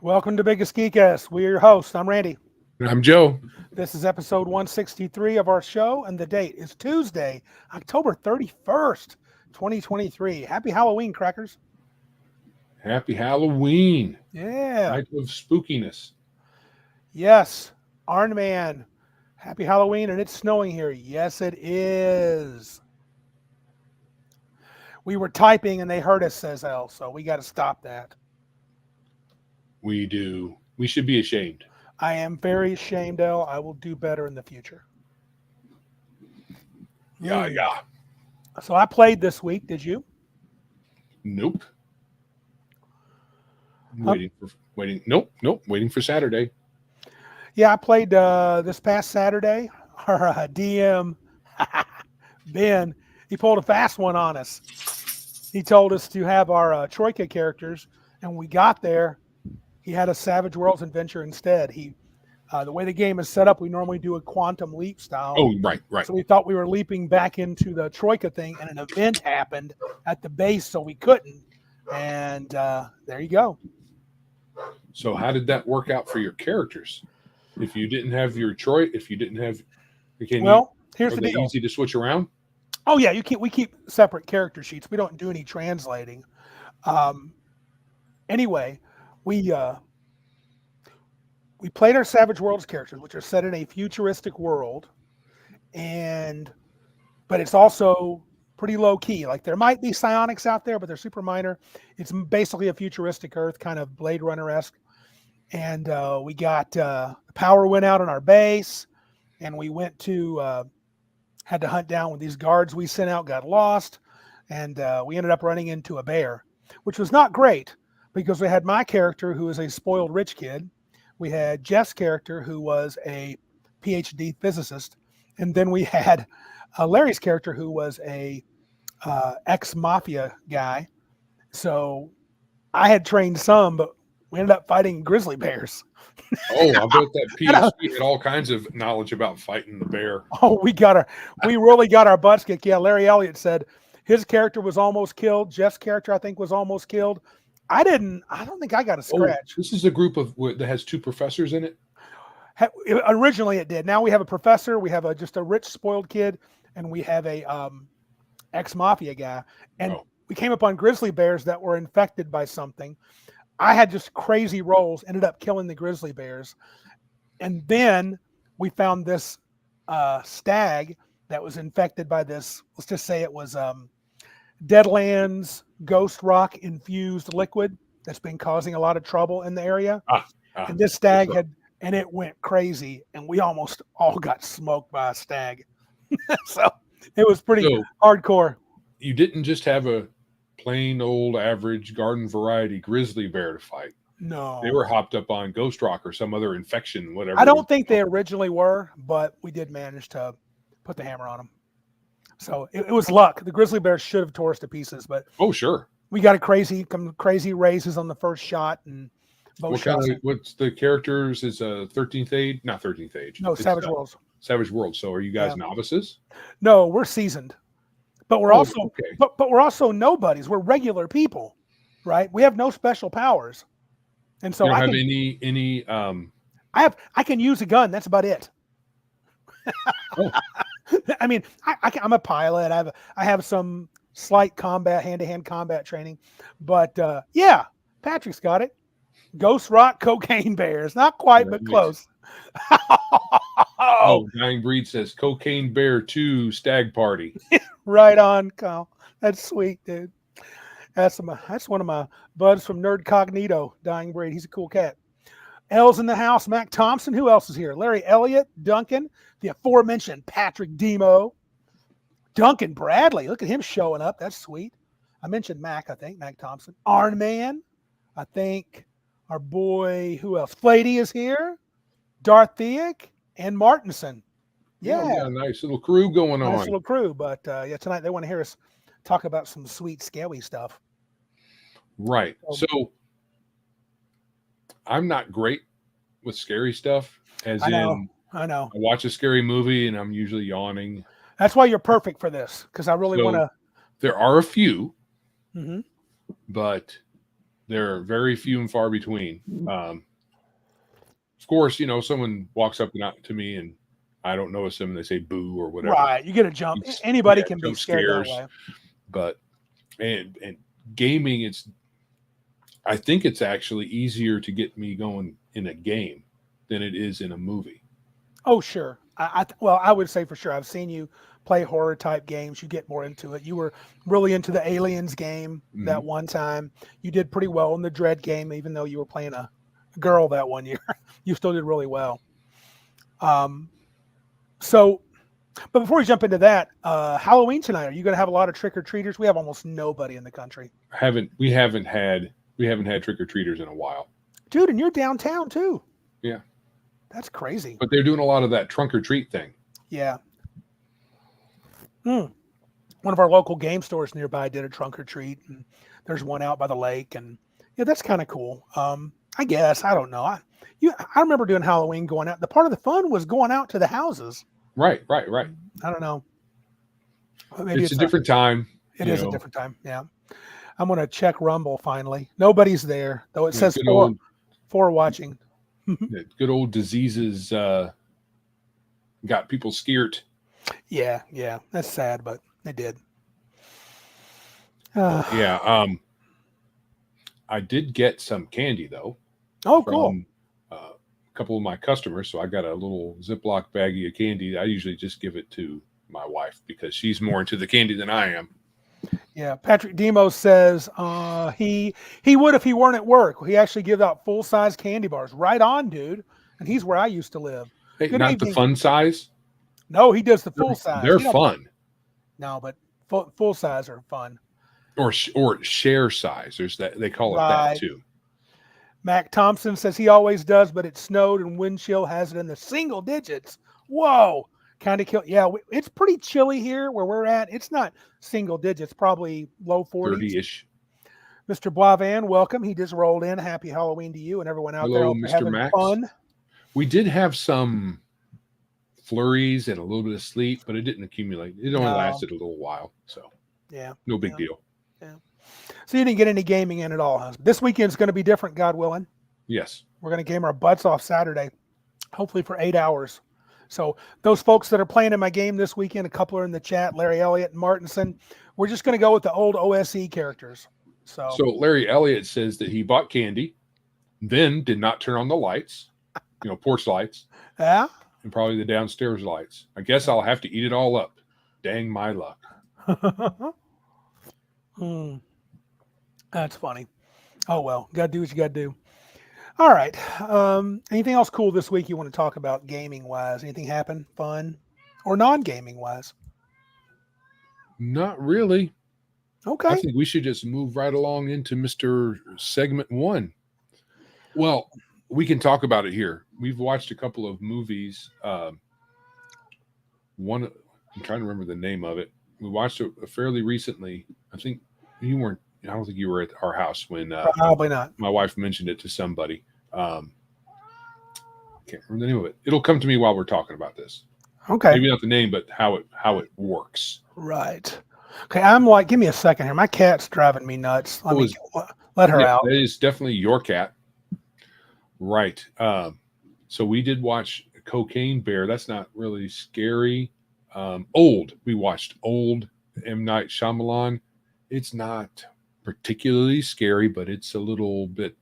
Welcome to Biggus Geekus. We're your hosts. I'm Randy. I'm Joe. This is episode 163 of our show, and the date is Tuesday, October 31st, 2023. Happy Halloween, crackers. Happy Halloween. Yeah. Night of spookiness. Yes. Iron Man. Happy Halloween, and it's snowing here. Yes, it is. We were typing and they heard us, says L, so we got to stop that. We do. We should be ashamed. I am very ashamed, L. I will do better in the future. Yeah. So I played this week. Did you? Nope. Waiting. Nope. Waiting for Saturday. Yeah, I played this past Saturday. Our DM, Ben, he pulled a fast one on us. He told us to have our Troika characters, and when we got there, he had a Savage Worlds adventure instead. The way the game is set up, we normally do a quantum leap style. Oh, right. So we thought we were leaping back into the Troika thing, and an event happened at the base, so we couldn't. And there you go. So how did that work out for your characters? If you didn't have your Troy, if you didn't have, here's the deal. Easy to switch around. Oh yeah, we keep separate character sheets. We don't do any translating. Anyway, we played our Savage Worlds characters, which are set in a futuristic world, but it's also pretty low key. Like there might be psionics out there, but they're super minor. It's basically a futuristic Earth, kind of Blade Runner-esque. And we got power went out on our base, and we went to had to hunt down when these guards we sent out got lost, and we ended up running into a bear, which was not great because we had my character who was a spoiled rich kid, we had Jeff's character who was a PhD physicist, and then we had Larry's character who was a ex-mafia guy. So I had trained some, but we ended up fighting grizzly bears. Oh, I bet that PhD had all kinds of knowledge about fighting the bear. Oh, we really got our butts kicked. Yeah, Larry Elliott said his character was almost killed. Jeff's character, I think, was almost killed. I don't think I got a scratch. This is a group that has two professors in it? Originally it did. Now we have a professor, we have just a rich, spoiled kid, and we have a ex-mafia guy. And we came upon grizzly bears that were infected by something. I had just crazy rolls, ended up killing the grizzly bears. And then we found this stag that was infected by this, let's just say it was Deadlands ghost rock infused liquid that's been causing a lot of trouble in the area. And this stag and it went crazy, and we almost all got smoked by a stag. So it was pretty hardcore. You didn't just have a plain old average garden variety grizzly bear to fight. No, they were hopped up on ghost rock or some other infection, whatever. I don't think they originally were, but we did manage to put the hammer on them. So it was luck. The grizzly bears should have tore us to pieces, but sure, we got crazy raises on the first shot, and both shots. What's the characters? Is 13th age? Not 13th age. No, Savage Worlds. Savage Worlds. So are you guys novices? No, we're seasoned. But we're but we're also nobodies. We're regular people, right? We have no special powers, and so you don't have any. I can use a gun. That's about it. I mean, I'm a pilot. I have some slight hand-to-hand combat training, but Patrick's got it. Ghost rock, cocaine bears, not quite, but close. Dying Breed says Cocaine Bear 2 Stag Party. Right on, Kyle. That's sweet, dude. That's one of my buds from Nerd Cognito, Dying Breed. He's a cool cat. L's in the house. Mac Thompson. Who else is here? Larry Elliott, Duncan, the aforementioned Patrick Demo, Duncan Bradley. Look at him showing up. That's sweet. I mentioned Mac, I think, Mac Thompson. Arn Man. I think our boy, who else? Flady is here. Darth Theik and Martinson. Yeah, nice little crew going on. Nice little crew, but tonight they want to hear us talk about some sweet, scary stuff. Right. So I'm not great with scary stuff. I know. I watch a scary movie and I'm usually yawning. That's why you're perfect for this, because I really want to. There are a few, but They're very few and far between. Of course, someone walks up to me and I don't notice them and they say boo or whatever. Right. You get a jump. It's, Anybody yeah, can be jump scared that scares. way. But and gaming, I think it's actually easier to get me going in a game than it is in a movie. Oh, sure. Well, I would say for sure. I've seen you play horror type games. You get more into it. You were really into the Aliens game that one time. You did pretty well in the Dread game, even though you were playing a girl that one year. You still did really well. So, but before we jump into that, Halloween tonight, are you going to have a lot of trick or treaters? We have almost nobody in the country. We haven't had trick or treaters in a while, dude. And you're downtown too. Yeah, that's crazy. But they're doing a lot of that trunk or treat thing. Yeah. One of our local game stores nearby did a trunk or treat, and there's one out by the lake, and yeah, that's kind of cool. I guess I don't know. I remember doing Halloween, going out. The part of the fun was going out to the houses. Right. I don't know. Maybe it's a different time. It is a different time. Yeah. I'm going to check Rumble finally. Nobody's there, though it says four watching. Good old diseases got people scared. Yeah. That's sad, but they did. Yeah. I did get some candy, though. Oh, cool. A couple of my customers. So I got a little Ziploc baggie of candy. I usually just give it to my wife because she's more into the candy than I am. Yeah, Patrick Demos says he would if he weren't at work. He actually gives out full-size candy bars. Right on, dude. And he's where I used to live. Hey, not evening. The fun size? No, he does the full size. They're fun. No, but full size are fun. Or share size. There's that, they call it that too. Mac Thompson says he always does, but it snowed and wind chill has it in the single digits. Whoa. Kind of kill. Yeah, it's pretty chilly here where we're at. It's not single digits, probably low 40s. 30-ish. Mr. Blavan, welcome. He just rolled in. Happy Halloween to you and everyone out there. Hello, Mr. Max. Fun. We did have some flurries and a little bit of sleet, but it didn't accumulate. It only lasted a little while, so yeah, no big deal. Yeah. So you didn't get any gaming in at all, huh? This weekend's going to be different, God willing. Yes. We're going to game our butts off Saturday, hopefully for 8 hours. So those folks that are playing in my game this weekend, a couple are in the chat, Larry Elliott and Martinson. We're just going to go with the old OSE characters. So Larry Elliott says that he bought candy, then did not turn on the lights, porch lights. Yeah. And probably the downstairs lights. I guess I'll have to eat it all up. Dang my luck. That's funny. Oh, well, got to do what you got to do. All right. Anything else cool this week you want to talk about gaming-wise? Anything happen, fun, or non-gaming-wise? Not really. Okay. I think we should just move right along into Mr. Segment 1. Well, we can talk about it here. We've watched a couple of movies. One, I'm trying to remember the name of it. We watched it fairly recently. I think you weren't. I don't think you were at our house when probably not. My wife mentioned it to somebody. Can't remember the name of it. It'll come to me while we're talking about this. Okay. Maybe not the name, but how it works. Right. Okay. I'm like, give me a second here. My cat's driving me nuts. Let her out. It is definitely your cat. Right. So we did watch Cocaine Bear. That's not really scary. Old. We watched Old, M. Night Shyamalan. It's not particularly scary, but it's a little bit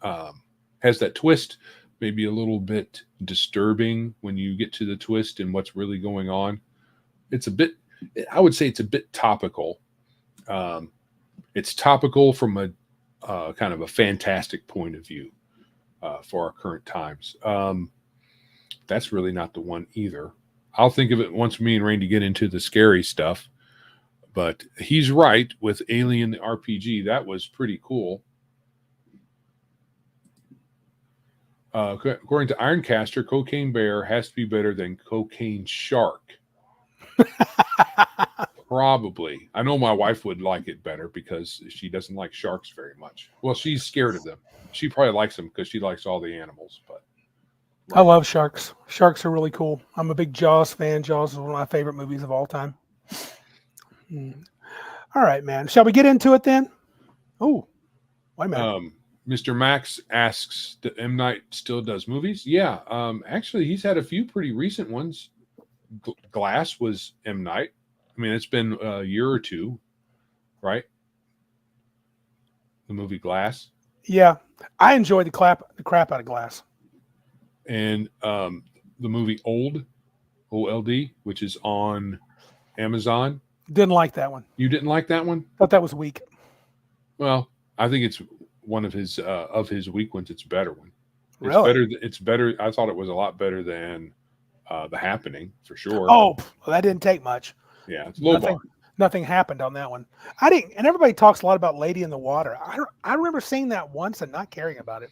has that twist, maybe a little bit disturbing when you get to the twist and what's really going on. I would say it's a bit topical. It's topical from a kind of a fantastic point of view for our current times. That's really not the one either. I'll think of it once me and Randy get into the scary stuff. But he's right with Alien the RPG. That was pretty cool. According to Ironcaster, Cocaine Bear has to be better than Cocaine Shark. Probably. I know my wife would like it better because she doesn't like sharks very much. Well, she's scared of them. She probably likes them because she likes all the animals. But I love sharks. Sharks are really cool. I'm a big Jaws fan. Jaws is one of my favorite movies of all time. All right, man. Shall we get into it then? Oh, Wait a minute. Mr. Max asks, M. Night still does movies? Yeah. Actually, he's had a few pretty recent ones. Glass was M. Night. I mean, it's been a year or two, right? The movie Glass. Yeah, I enjoyed the crap out of Glass. And the movie Old, which is on Amazon. Didn't like that one. You didn't like that one? Thought that was weak. Well, I think it's one of his weak ones. It's a better one. It's Really? better. It's better. I thought it was a lot better than The Happening for sure. Oh, well, that didn't take much. Yeah, it's low bar. Nothing happened on that one. I didn't, and everybody talks a lot about Lady in the Water. I remember seeing that once and not caring about it.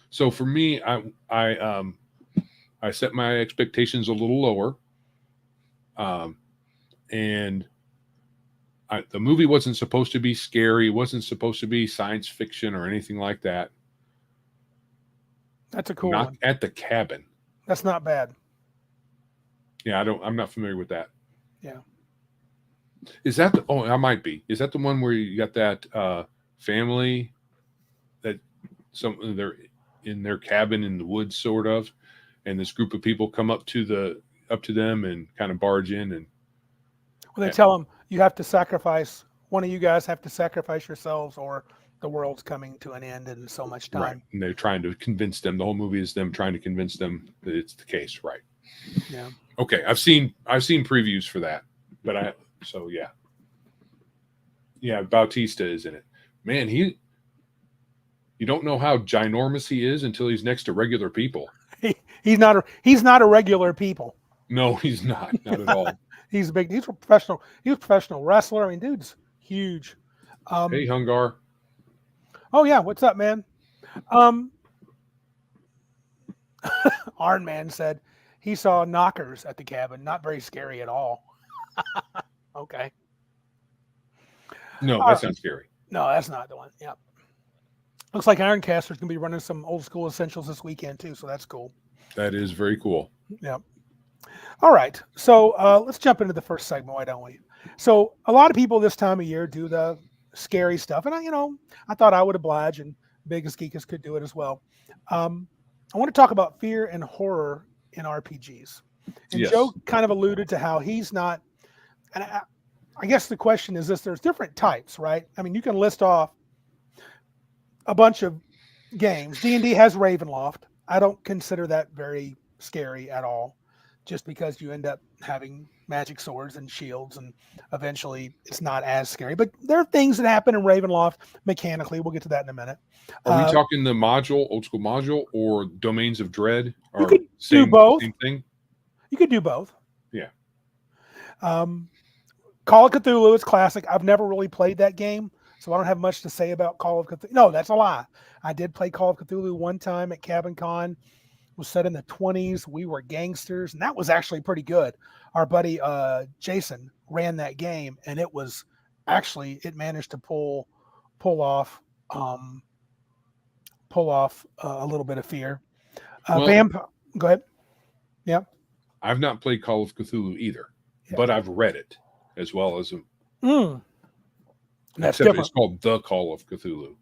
So for me, I set my expectations a little lower, and the movie wasn't supposed to be scary. Wasn't supposed to be science fiction or anything like that. That's a cool Not one. at the Cabin. That's not bad. Yeah, I'm not familiar with that. Yeah. Is that I might be. Is that the one where you got that family that they're in their cabin in the woods, sort of, and this group of people come up to them and kind of barge in, and Well, they tell them you have to sacrifice. One of you guys have to sacrifice yourselves, or the world's coming to an end in so much time. Right. And they're trying to convince them. The whole movie is them trying to convince them that it's the case, right? Yeah. Okay, I've seen previews for that, but yeah, Bautista is in it. Man, you don't know how ginormous he is until he's next to regular people. He's not a regular people. No, he's not at all. He's big. He's a professional. He's a professional wrestler. I mean, dude's huge. Hey, Hungar. Oh yeah, what's up, man? Iron Man said he saw knockers at the cabin. Not very scary at all. Okay. No, that's not scary. No, that's not the one. Yep. Looks like Ironcaster's gonna be running some old school essentials this weekend too, so that's cool. That is very cool. Yep. All right, so let's jump into the first segment. Why don't we? So a lot of people this time of year do the scary stuff, and I thought I would oblige, and Biggus Geekus could do it as well. I want to talk about fear and horror in RPGs. And Yes. Joe kind of alluded to how he's not. And I guess the question is this: there's different types, right? I mean, you can list off a bunch of games. D&D has Ravenloft. I don't consider that very scary at all, just because you end up having magic swords and shields, and eventually it's not as scary. But there are things that happen in Ravenloft mechanically. We'll get to that in a minute. Are we talking the module, old school module, or Domains of Dread? You could do both. Same thing? You could do both. Yeah. Call of Cthulhu is classic. I've never really played that game, so I don't have much to say about Call of Cthulhu. No, that's a lie. I did play Call of Cthulhu one time at Cabin Con. It was set in the 20s. We were gangsters, and that was actually pretty good. Our buddy Jason ran that game, and it managed to pull off a little bit of fear. Go ahead. Yeah. I've not played Call of Cthulhu either, but I've read it as well as That's except different. it's called The Call of Cthulhu.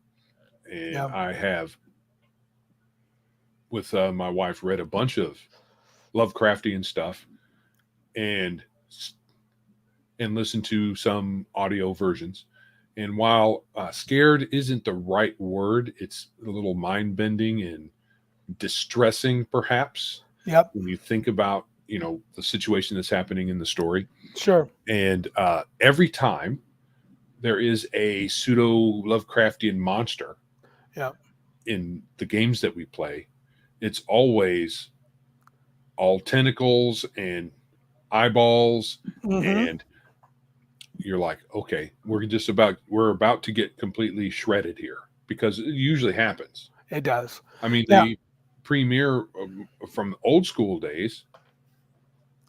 And I have, with my wife, read a bunch of Lovecraftian stuff and listened to some audio versions. And while scared isn't the right word, it's a little mind-bending and distressing, perhaps. Yep. When you think about, the situation that's happening in the story. Sure. And every time there is a pseudo Lovecraftian monster in the games that we play, it's always all tentacles and eyeballs, and you're like, okay, we're about to get completely shredded here, because it usually happens. It does. I mean, the premier from old school days,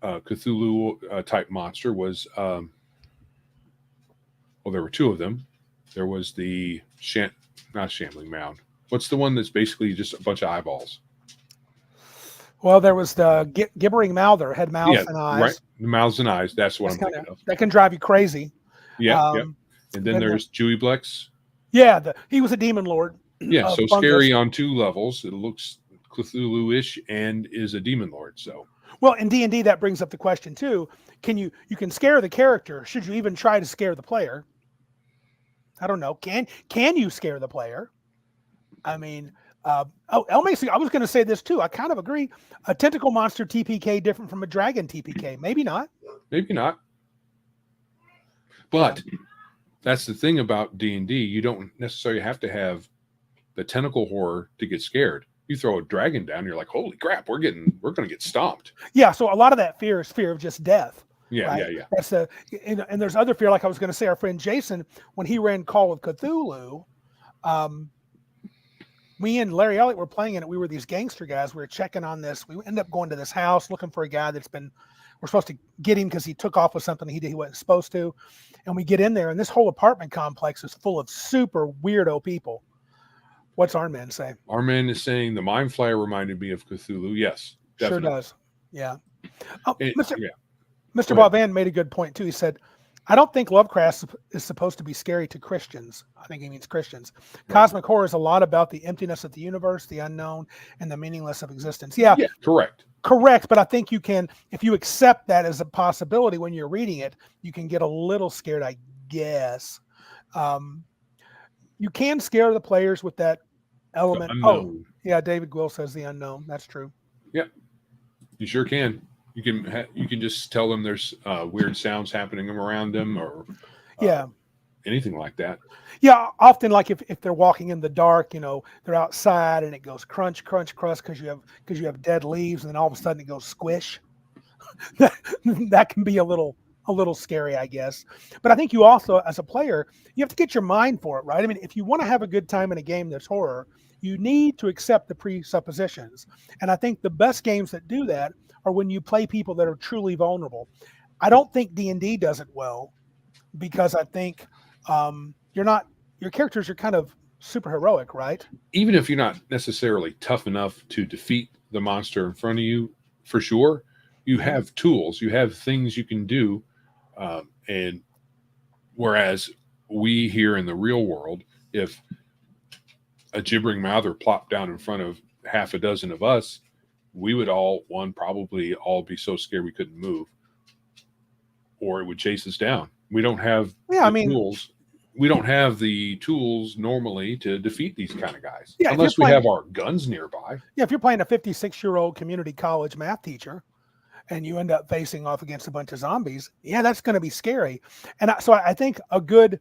Cthulhu type monster was, well, there were two of them. There was the not Shambling Mound. What's the one that's basically just a bunch of eyeballs? Well, there was the gibbering mouther, had mouths and eyes. Right. The mouths and eyes. That's what I'm thinking of. That can drive you crazy. Yeah. And then there's Jewy Blex. Yeah, he was a demon lord. Yeah, Of so fungus. scary on 2 levels. It looks Cthulhu-ish and is a demon lord. So Well, in D&D, that brings up the question too. You can scare the character? Should you even try to scare the player? I don't know. Can you scare the player? I mean, El Macy, I was going to say this too. I kind of agree. A tentacle monster TPK different from a dragon TPK? Maybe not. maybe not. Yeah. But that's the thing about D&D. You don't necessarily have to have the tentacle horror to get scared. You throw a dragon down, you're like, holy crap, we're going to get stomped. Yeah. So a lot of that fear is fear of just death. Yeah, right? yeah. That's and there's other fear. Like I was going to say, our friend Jason, when he ran Call of Cthulhu, me and Larry Elliott were playing in it. We were these gangster guys. We were checking on this. We ended up going to this house looking for a guy we're supposed to get him because he took off with something he wasn't supposed to. And we get in there, and this whole apartment complex is full of super weirdo people. What's our man say? Our man is saying the Mind Flyer reminded me of Cthulhu. Yes, definitely. Sure does. Yeah. Oh, Yeah. Mr. Bovan made a good point too. He said, I don't think Lovecraft is supposed to be scary to Christians. I think he means Christians. Right. Cosmic horror is a lot about the emptiness of the universe, the unknown, and the meaningless of existence. Yeah, correct. Correct. But I think you can, if you accept that as a possibility when you're reading it, you can get a little scared, I guess. You can scare the players with that element. Oh, yeah. David Gwill says the unknown. That's true. Yeah, you sure can. You can just tell them there's weird sounds happening around them, or anything like that. Yeah, often like if they're walking in the dark, they're outside and it goes crunch, crunch, crunch because you have dead leaves, and then all of a sudden it goes squish. that can be a little scary, I guess. But I think you also, as a player, you have to get your mind for it, right? I mean, if you want to have a good time in a game that's horror, you need to accept the presuppositions. And I think the best games that do that are when you play people that are truly vulnerable. I don't think D&D does it well because I think your characters are kind of super heroic, right? Even if you're not necessarily tough enough to defeat the monster in front of you, for sure, you have tools, you have things you can do. And whereas we here in the real world, if a gibbering mouther plopped down in front of half a dozen of us, we would probably all be so scared we couldn't move, or it would chase us down. We don't have tools. We don't have the tools normally to defeat these kind of guys, unless we have our guns nearby. Yeah, if you're playing a 56-year-old community college math teacher and you end up facing off against a bunch of zombies, that's going to be scary. And so I think a good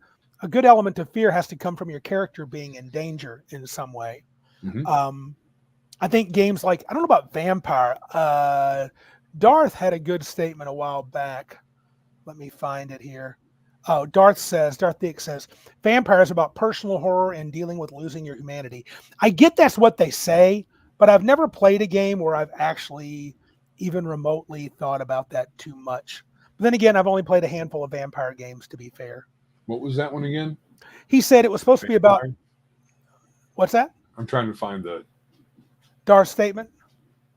element of fear has to come from your character being in danger in some way. Mm-hmm. I think games like, I don't know about Vampire. Darth had a good statement a while back. Let me find it here. Oh, Darth Thick says, Vampire is about personal horror and dealing with losing your humanity. I get that's what they say, but I've never played a game where I've actually even remotely thought about that too much. But then again, I've only played a handful of Vampire games, to be fair. What was that one again? He said it was supposed to be about... What's that? I'm trying to find the... Darth's statement.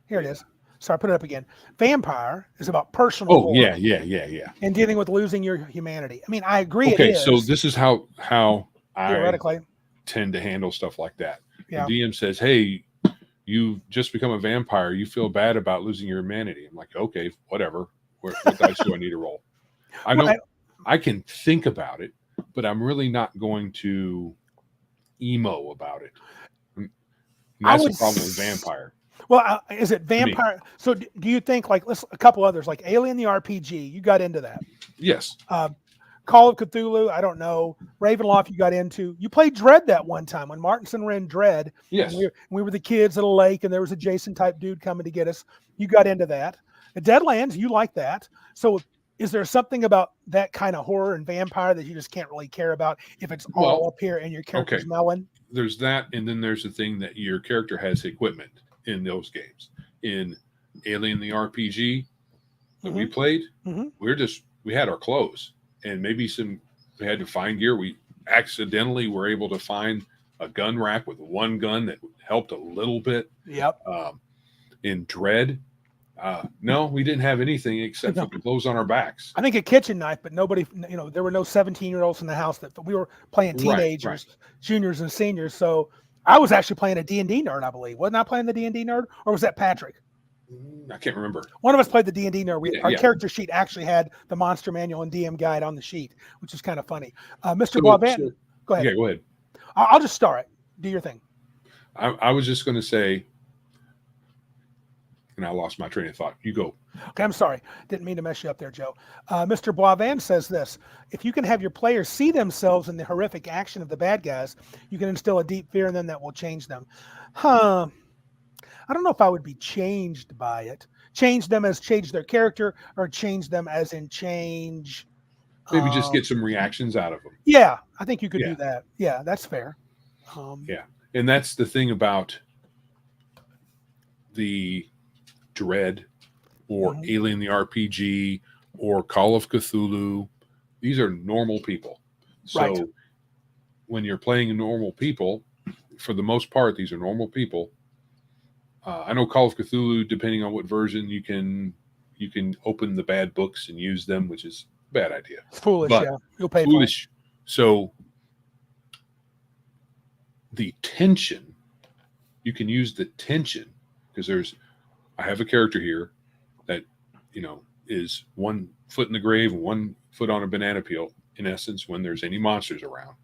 Here it is. Sorry, put it up again. Vampire is about personal horror. Yeah. And dealing with losing your humanity. I mean, I agree. Okay, it is. so this is how theoretically I tend to handle stuff like that. Yeah. The DM says, hey, you've just become a vampire. You feel bad about losing your humanity. I'm like, okay, whatever. What dice do I need to roll? I can think about it, but I'm really not going to emo about it. And that's the problem with Vampire. Well, is it Vampire? So do you think, like, a couple others, like Alien the RPG, you got into that? Yes. Call of Cthulhu, I don't know. Ravenloft, you got into. You played Dread that one time when Martinson ran Dread. Yes. We were the kids at a lake, and there was a Jason type dude coming to get us. You got into that. At Deadlands, you like that. So is there something about that kind of horror and vampire that you just can't really care about if it's all up here and your character's melon? There's that, and then there's the thing that your character has equipment in those games. In Alien the RPG that we played, we had our clothes and maybe we had to find gear. We accidentally were able to find a gun rack with one gun that helped a little bit. Yep. In Dread, No, we didn't have anything except for the clothes on our backs. I think a kitchen knife, but nobody, there were no 17-year-olds in the house that we were playing teenagers, juniors and seniors. So I was actually playing a D&D nerd, I believe. Wasn't I playing the D&D nerd, or was that Patrick? I can't remember. One of us played the D&D nerd. Our character sheet actually had the monster manual and DM guide on the sheet, which is kind of funny. Mr. Boivin, go ahead. Yeah, go ahead. I'll just start it. Do your thing. I was just going to say, and I lost my train of thought. You go. Okay, I'm sorry. Didn't mean to mess you up there, Joe. Mr. Boivin says this: if you can have your players see themselves in the horrific action of the bad guys, you can instill a deep fear in them that will change them. I don't know if I would be changed by it. Change them as change their character, or change them as in change. Maybe just get some reactions out of them. Yeah, I think you could do that. Yeah, that's fair. Yeah, and that's the thing about the Dread or Alien the RPG or Call of Cthulhu. These are normal people. So when you're playing normal people, for the most part, these are normal people. I know Call of Cthulhu, depending on what version, you can open the bad books and use them, which is a bad idea. It's foolish, but yeah. You'll pay foolish. For it. So the tension, you can use the tension because I have a character here that, is 1 foot in the grave and 1 foot on a banana peel, in essence, when there's any monsters around.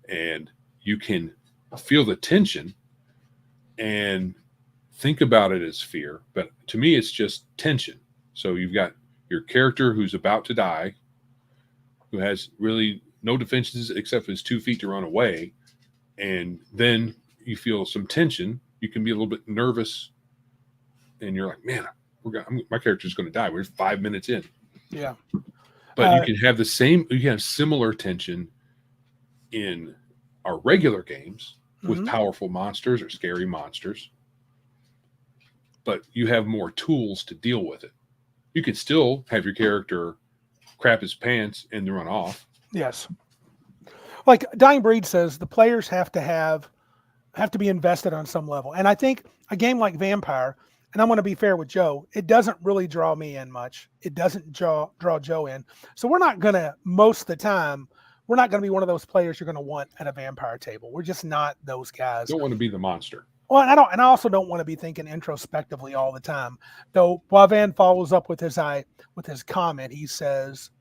And you can feel the tension and think about it as fear. But to me, it's just tension. So you've got your character who's about to die, who has really no defenses except for his 2 feet to run away. And then you feel some tension. You can be a little bit nervous. And you're like, man, my character's going to die. We're 5 minutes in. Yeah. But you can have similar tension in our regular games with powerful monsters or scary monsters. But you have more tools to deal with it. You could still have your character crap his pants and then run off. Yes. Like Dying Breed says, the players have to be invested on some level. And I think a game like Vampire, and I'm going to be fair with Joe, it doesn't really draw me in much. It doesn't draw Joe in. So we're not going to, most of the time, we're not going to be one of those players you're going to want at a Vampire table. We're just not those guys. You don't want to be the monster. Well, I also don't want to be thinking introspectively all the time. Though Boivin follows up with his comment. He says,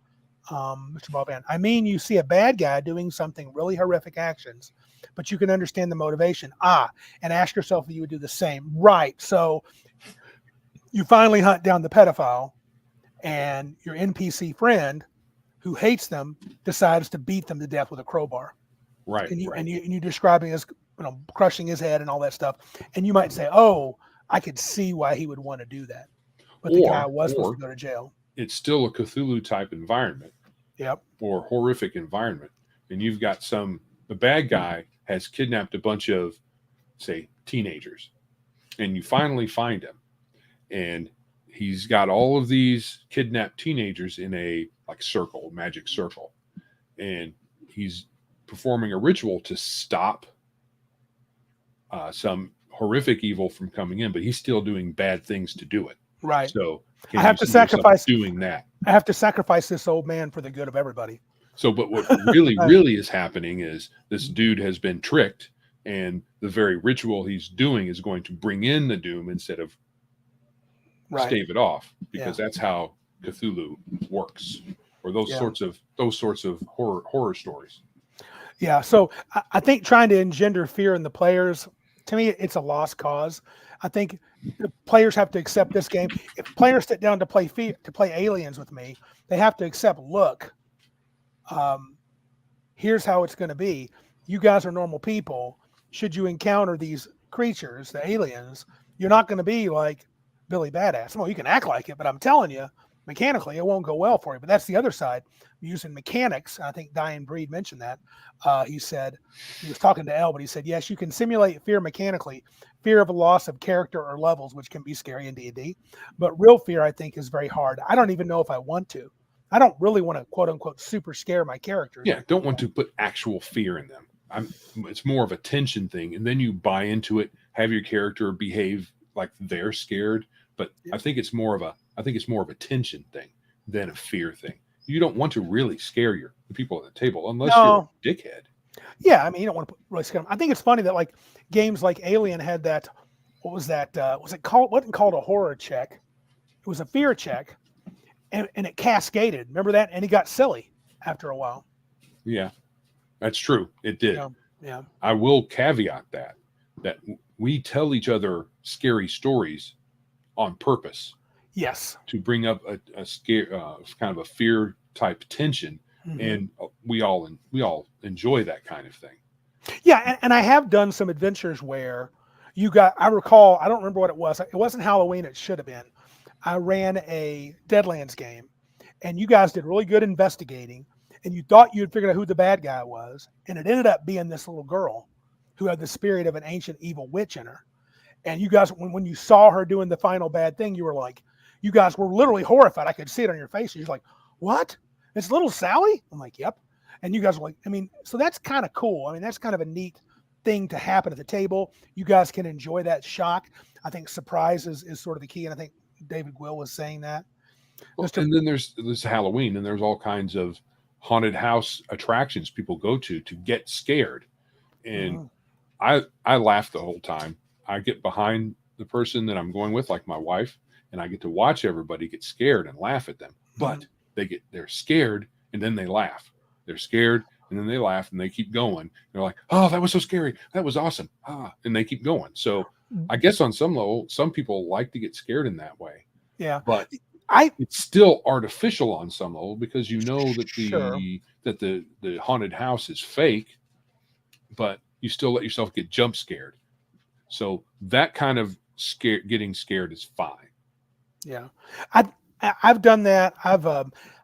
Mr. Boivin, I mean, you see a bad guy doing something really horrific actions, but you can understand the motivation. And ask yourself if you would do the same. Right. So you finally hunt down the pedophile, and your NPC friend who hates them decides to beat them to death with a crowbar. Right. And you describing as crushing his head and all that stuff. And you might say, oh, I could see why he would want to do that. But the guy was supposed to go to jail. It's still a Cthulhu type environment. Yep. Or horrific environment. And you've got the bad guy has kidnapped a bunch of, say, teenagers. And you finally find him. And he's got all of these kidnapped teenagers in a magic circle. And he's performing a ritual to stop some horrific evil from coming in, but he's still doing bad things to do it. Right. So I have to sacrifice doing that. I have to sacrifice this old man for the good of everybody. So, but what really is happening is this dude has been tricked, and the very ritual he's doing is going to bring in the doom instead of stave it off, because that's how Cthulhu works, or those sorts of horror stories. Yeah. So I think trying to engender fear in the players, to me, it's a lost cause. I think the players have to accept this game. If players sit down to play Aliens with me, they have to accept, look, here's how it's going to be. You guys are normal people. Should you encounter these creatures, the aliens, you're not going to be like Billy Badass. Well, you can act like it, but I'm telling you, mechanically, it won't go well for you. But that's the other side. Using mechanics, I think Dying Breed mentioned that. He said, he was talking to Elle, but he said, yes, you can simulate fear mechanically, fear of a loss of character or levels, which can be scary in D&D. But real fear, I think, is very hard. I don't even know if I want to. I don't really want to, quote unquote, super scare my characters. Yeah, don't want to put actual fear in them. It's more of a tension thing. And then you buy into it, have your character behave like they're scared, But Yeah. I think it's more of a tension thing than a fear thing. You don't want to really scare the people at the table unless you're No. a dickhead. Yeah, I mean, you don't want to really scare them. I think it's funny that like games like Alien had that. What was that? Was it called? Wasn't called a horror check. It was a fear check, and it cascaded. Remember that? And he got silly after a while. Yeah, that's true. It did. Yeah, yeah, I will caveat that we tell each other scary stories on purpose yes. to bring up a scare, kind of a fear type tension, Mhm. and we all enjoy that kind of thing. Yeah, and I have done some adventures where you got. I recall. I don't remember what it was. It wasn't Halloween. It should have been. I ran a Deadlands game, and you guys did really good investigating, and you thought you'd figured out who the bad guy was, and it ended up being this little girl who had the spirit of an ancient evil witch in her. And you guys, when you saw her doing the final bad thing, you were like, you guys were literally horrified. I could see it on your faces. You're like, what? It's little Sally? I'm like, yep. And you guys were like, I mean, so that's kind of cool. I mean, that's kind of a neat thing to happen at the table. You guys can enjoy that shock. I think surprise is sort of the key. And I think David Will was saying that. Well, Mr. and then there's Halloween, and there's all kinds of haunted house attractions people go to get scared. And Mhm. I laugh the whole time. I get behind the person that I'm going with, like my wife, and I get to watch everybody get scared and laugh at them. But they're scared and then they laugh. They're scared and then they laugh and they keep going. They're like, "Oh, that was so scary. That was awesome." And they keep going. So I guess on some level, some people like to get scared in that way. Yeah. But I it's still artificial on some level because you know that Sure. the haunted house is fake, but you still let yourself get jump scared. So that kind of getting scared is fine. Yeah, I've done that. I've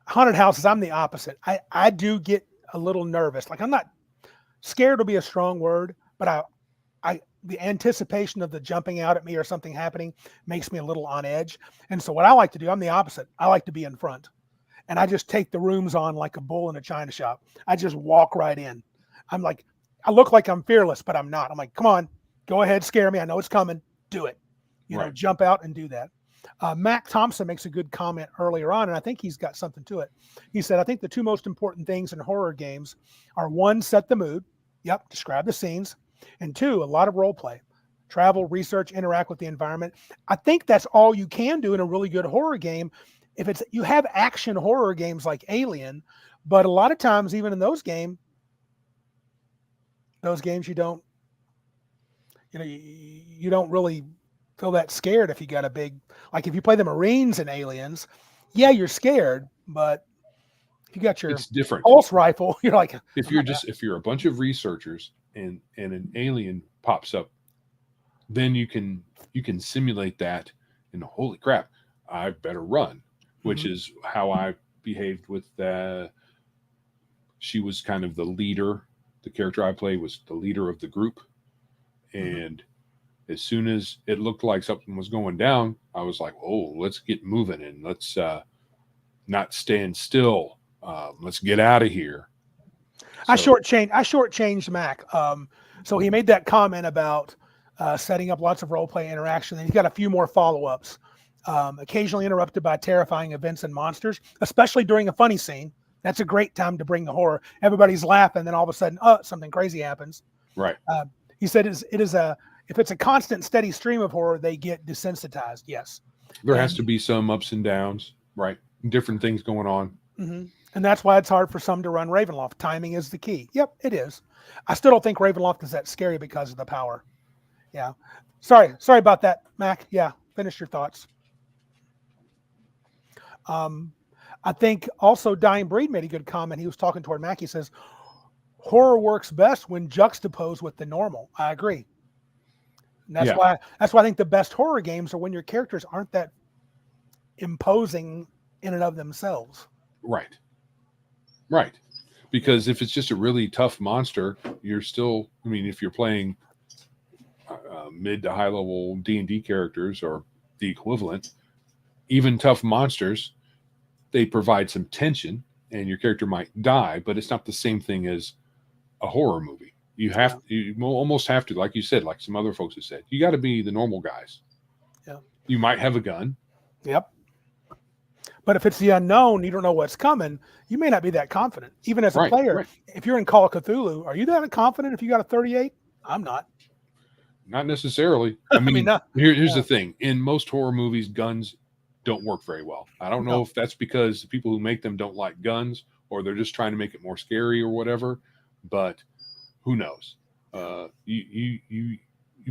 haunted houses. I'm the opposite. I do get a little nervous. Like I'm not scared will be a strong word, but I the anticipation of the jumping out at me or something happening makes me a little on edge. And so what I like to do, I'm the opposite. I like to be in front, and I just take the rooms on like a bull in a china shop. I just walk right in. I'm like, I look like I'm fearless, but I'm not. I'm like, come on, go ahead, scare me. I know it's coming. Do it. Right. Jump out and do that. Mac Thompson makes a good comment earlier on, and I think he's got something to it. He said, I think the two most important things in horror games are one, set the mood. Yep, describe the scenes. And two, a lot of role play. Travel, research, interact with the environment. I think that's all you can do in a really good horror game. If it's you have action horror games like Alien, but a lot of times, even in those games you don't, you don't really feel that scared if you got a big, like if you play the Marines in Aliens, yeah, you're scared, but if you got your It's different. pulse rifle, you're like, If you're a bunch of researchers and an alien pops up, then you can simulate that, and holy crap, I better run, which is how I behaved with she was kind of the leader. The character I played was the leader of the group, and as soon as it looked like something was going down, I was like, "Oh, let's get moving and let's not stand still. Let's get out of here." I shortchanged Mac. So he made that comment about setting up lots of role play interaction, and he's got a few more follow-ups. Occasionally interrupted by terrifying events and monsters, especially during a funny scene. That's a great time to bring the horror. Everybody's laughing, then all of a sudden, something crazy happens. Right. He said, if it's a constant, steady stream of horror, they get desensitized. Yes, There has to be some ups and downs, right? Different things going on. And that's why it's hard for some to run Ravenloft. Timing is the key. Yep, it is. I still don't think Ravenloft is that scary because of the power. Yeah. Sorry about that, Mac. Yeah, finish your thoughts. I think also Dying Breed made a good comment. He was talking toward Mac. He says, horror works best when juxtaposed with the normal. I agree. And that's why I think the best horror games are when your characters aren't that imposing in and of themselves. Right. Because if it's just a really tough monster, you're still, I mean, if you're playing mid to high level D&D characters or the equivalent, even tough monsters, they provide some tension and your character might die, but it's not the same thing as a horror movie. You almost have to, like you said, like some other folks have said, you got to be the normal guys. Yeah. You might have a gun. Yep. But if it's the unknown, you don't know what's coming, you may not be that confident. Even as a player, Right. if you're in Call of Cthulhu, are you that confident if you got a 38? I'm not. Not necessarily. I mean, no. here's the thing. In most horror movies, guns don't work very well. I don't know No. if that's because the people who make them don't like guns or they're just trying to make it more scary or whatever, but who knows? You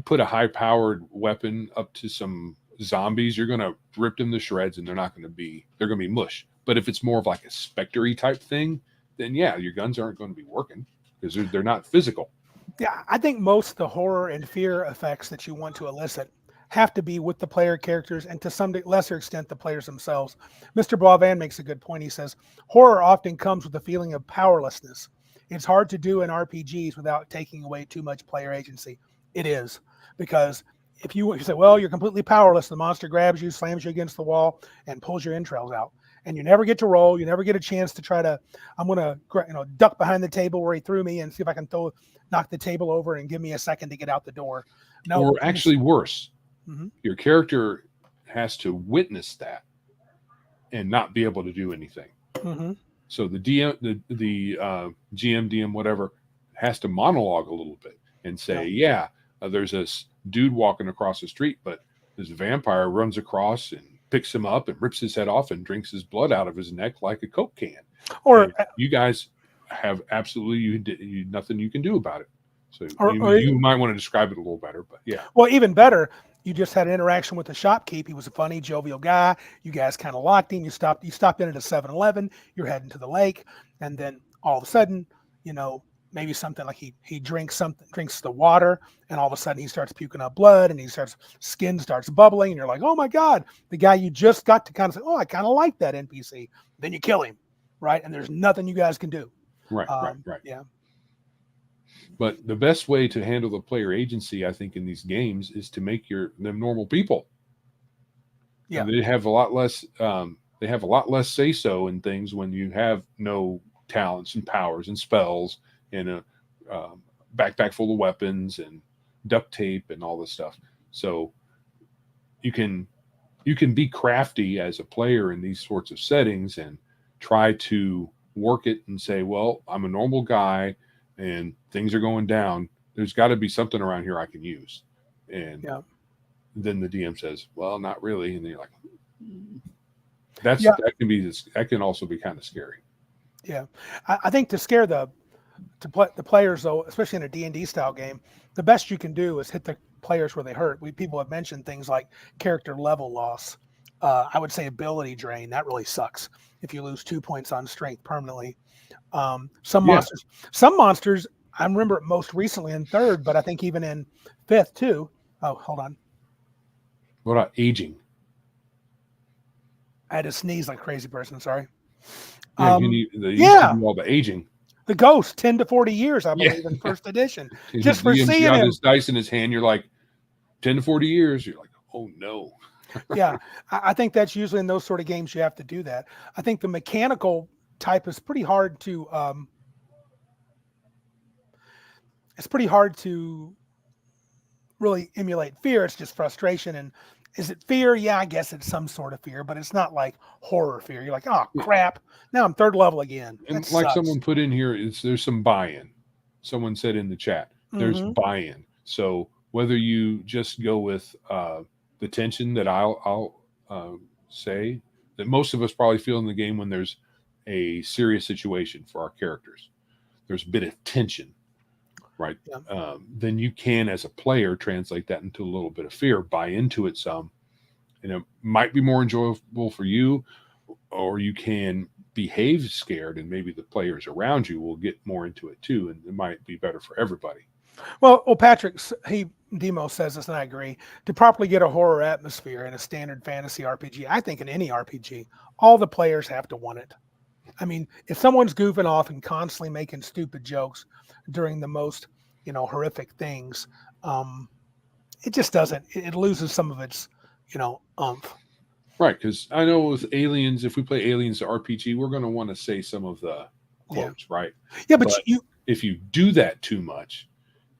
put a high-powered weapon up to some zombies, you're going to rip them to shreds and they're going to be mush. But if it's more of like a specter-y type thing, then yeah, your guns aren't going to be working because they're not physical. Yeah, I think most of the horror and fear effects that you want to elicit have to be with the player characters and to some lesser extent the players themselves. Mr. Boivin makes a good point. He says, horror often comes with a feeling of powerlessness. It's hard to do in RPGs without taking away too much player agency. It is, because if you say, well, you're completely powerless, the monster grabs you, slams you against the wall, and pulls your entrails out. And you never get to roll. You never get a chance to try to, I'm going to, duck behind the table where he threw me and see if I can knock the table over and give me a second to get out the door. No, or actually worse, your character has to witness that and not be able to do anything. So the GM, DM, whatever, has to monologue a little bit and say, there's this dude walking across the street, but this vampire runs across and picks him up and rips his head off and drinks his blood out of his neck like a Coke can. Or and you guys have absolutely nothing you can do about it. So you might want to describe it a little better, but yeah. Well, even better, you just had an interaction with the shopkeep. He was a funny, jovial guy. You guys kind of locked him. You stopped in at a 7-Eleven. You're heading to the lake, and then all of a sudden, maybe something like he drinks the water, and all of a sudden he starts puking up blood, and skin starts bubbling, and you're like, oh my God, the guy you just got to kind of say, oh, I kind of like that NPC. Then you kill him, right? And there's nothing you guys can do. Right. Yeah. But the best way to handle the player agency, I think, in these games is to make them normal people. Yeah, and they have a lot less. They have a lot less say so in things when you have no talents and powers and spells and a backpack full of weapons and duct tape and all this stuff. So you can be crafty as a player in these sorts of settings and try to work it and say, well, I'm a normal guy and things are going down. There's got to be something around here I can use. And then the DM says, well, not really. And then you're like, that can also be kind of scary. Yeah. I think to scare the players, though, especially in a D&D style game, the best you can do is hit the players where they hurt. People have mentioned things like character level loss. I would say ability drain. That really sucks if you lose 2 points on strength permanently. Some monsters, I remember it most recently in 3rd, but I think even in 5th too. Oh, hold on. What about aging? I had to sneeze like a crazy person. Sorry. You do all the aging. The ghost, 10 to 40 years, I believe, in 1st edition. Just for seeing him. His dice in his hand, you're like, 10 to 40 years. You're like, oh no. Yeah, I think that's usually in those sort of games you have to do that. I think the mechanical type is pretty hard to. It's pretty hard to really emulate fear. It's just frustration. And is it fear? Yeah, I guess it's some sort of fear, but it's not like horror fear. You're like, oh crap! Now I'm 3rd level again. And like someone put in here, there's some buy-in. Someone said in the chat, there's buy-in. So whether you just go with the tension that I'll say that most of us probably feel in the game when there's a serious situation for our characters, there's a bit of tension, right? Yeah. Then you can, as a player, translate that into a little bit of fear, buy into it some, and it might be more enjoyable for you, or you can behave scared, and maybe the players around you will get more into it too, and it might be better for everybody. Well, Patrick, Demo says this, and I agree. To properly get a horror atmosphere in a standard fantasy RPG, I think in any RPG, all the players have to want it. I mean, if someone's goofing off and constantly making stupid jokes during the most, horrific things, it just doesn't. It loses some of its, oomph. Right, because I know with Aliens, if we play Aliens to RPG, we're going to want to say some of the quotes, right? Yeah, but if you do that too much,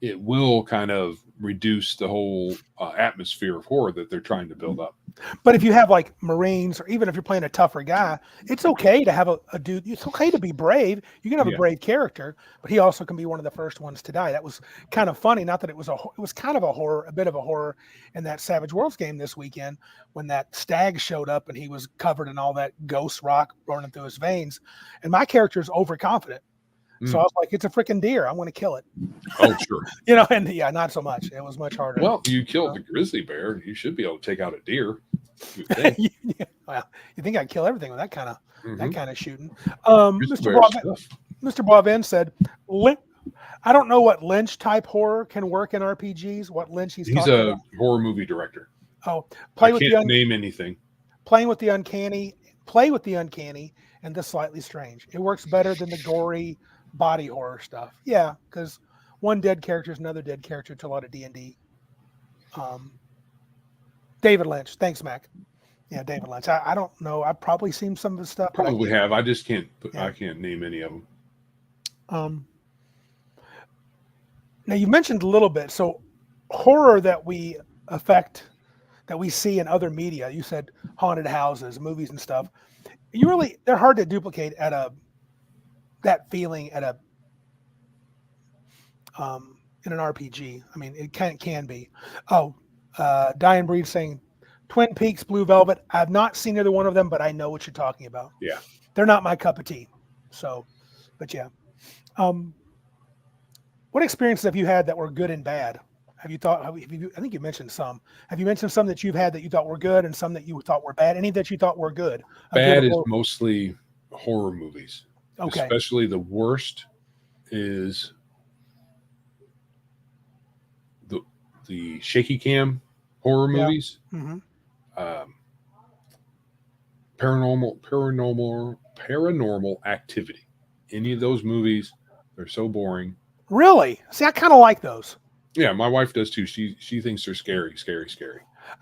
it will kind of reduce the whole atmosphere of horror that they're trying to build up. But if you have like Marines, or even if you're playing a tougher guy, it's okay to have a dude. It's okay to be brave. You can have a Yeah. brave character, but he also can be one of the first ones to die. That was kind of funny. Not that it was it was kind of a horror, a bit of a horror in that Savage Worlds game this weekend when that stag showed up and he was covered in all that ghost rock running through his veins, and my character is overconfident. So I was like, it's a freaking deer. I'm going to kill it. Oh, sure. And yeah, not so much. It was much harder. Well, you killed the grizzly bear. You should be able to take out a deer. You would think. Well, you think I'd kill everything with that kind of Mhm. shooting? Grizzly bear stuff. Mr. Boivin said, I don't know what Lynch type horror can work in RPGs. What Lynch he's talking a about. horror movie director. Oh, I can't name anything. Play with the uncanny, and the slightly strange. It works better than the gory body horror stuff. Yeah, because one dead character is another dead character to a lot of D&D. David Lynch. Thanks, Mac. Yeah, David Lynch. I don't know. I've probably seen some of the stuff. Probably have. I just can't. Yeah. I can't name any of them. Now you mentioned a little bit. So horror that we see in other media. You said haunted houses, movies, and stuff. They're hard to duplicate that feeling in an RPG. I mean, it can be. Diane Breed saying Twin Peaks, Blue Velvet. I've not seen either one of them, but I know what you're talking about. Yeah. They're not my cup of tea. So, but yeah. What experiences have you had that were good and bad? I think you mentioned some. Have you mentioned some that you've had that you thought were good and some that you thought were bad? Any that you thought were good? Bad is mostly horror movies. Okay. Especially the worst is the shaky cam horror movies. Mm-hmm. Paranormal Activity. Any of those movies, they're so boring. Really? See, I kind of like those. Yeah, my wife does too. She thinks they're scary.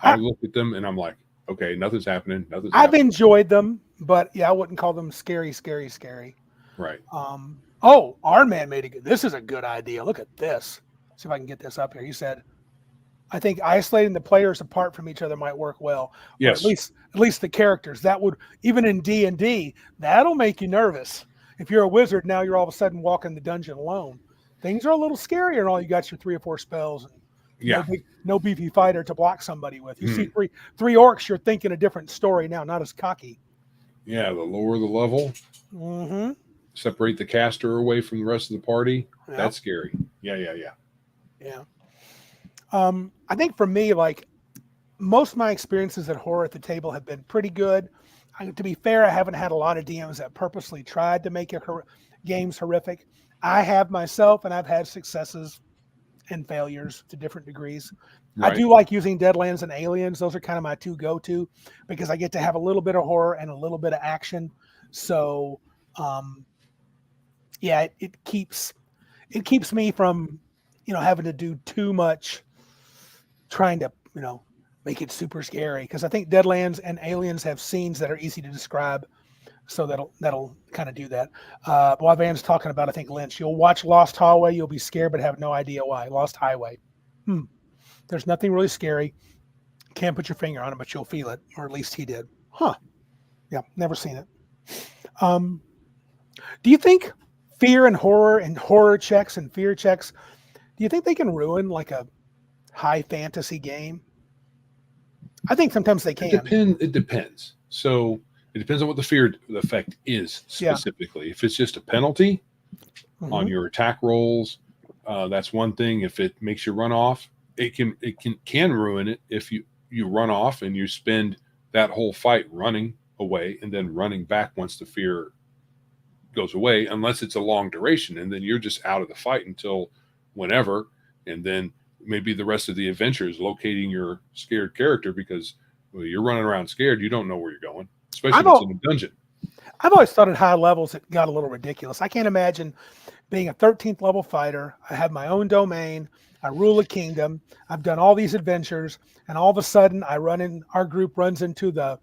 I look at them and I'm like, okay, nothing's happening. I've enjoyed them, but yeah, I wouldn't call them scary. Right. Our man made this is a good idea. Look at this. See if I can get this up here. He said, I think isolating the players apart from each other might work well. Yes. Or at least the characters. That would, even in D&D, that'll make you nervous. If you're a wizard, now you're all of a sudden walking the dungeon alone. Things are a little scarier and all you got your 3 or 4 spells. And no beefy fighter to block somebody with. You see three orcs, you're thinking a different story now, not as cocky. Yeah, the lower the level. Mm-hmm. Separate the caster away from the rest of the party. Yep. That's scary. Yeah. I think for me, like most of my experiences at horror at the table have been pretty good. To be fair, I haven't had a lot of DMs that purposely tried to make games horrific. I have myself, and I've had successes and failures to different degrees. Right. I do like using Deadlands and Aliens. Those are kind of my 2 go-to because I get to have a little bit of horror and a little bit of action. So, it keeps me from, having to do too much trying to, make it super scary. Because I think Deadlands and Aliens have scenes that are easy to describe. So that'll kind of do that. While Van's talking about, I think Lynch, you'll watch Lost Highway, you'll be scared but have no idea why. Lost Highway. There's nothing really scary. Can't put your finger on it, but you'll feel it, or at least he did. Huh? Yeah, never seen it. Do you think fear and horror checks and fear checks? Do you think they can ruin like a high fantasy game? I think sometimes they can. It depends. So. It depends on what the fear effect is specifically. Yeah. If it's just a penalty on your attack rolls, that's one thing. If it makes you run off, it can ruin it if you run off and you spend that whole fight running away and then running back once the fear goes away, unless it's a long duration, and then you're just out of the fight until whenever, and then maybe the rest of the adventure is locating your scared character because you're running around scared. You don't know where you're going. Especially if it's in a dungeon. I've always thought at high levels it got a little ridiculous. I can't imagine being a 13th level fighter. I have my own domain. I rule a kingdom. I've done all these adventures, and all of a sudden our group runs into the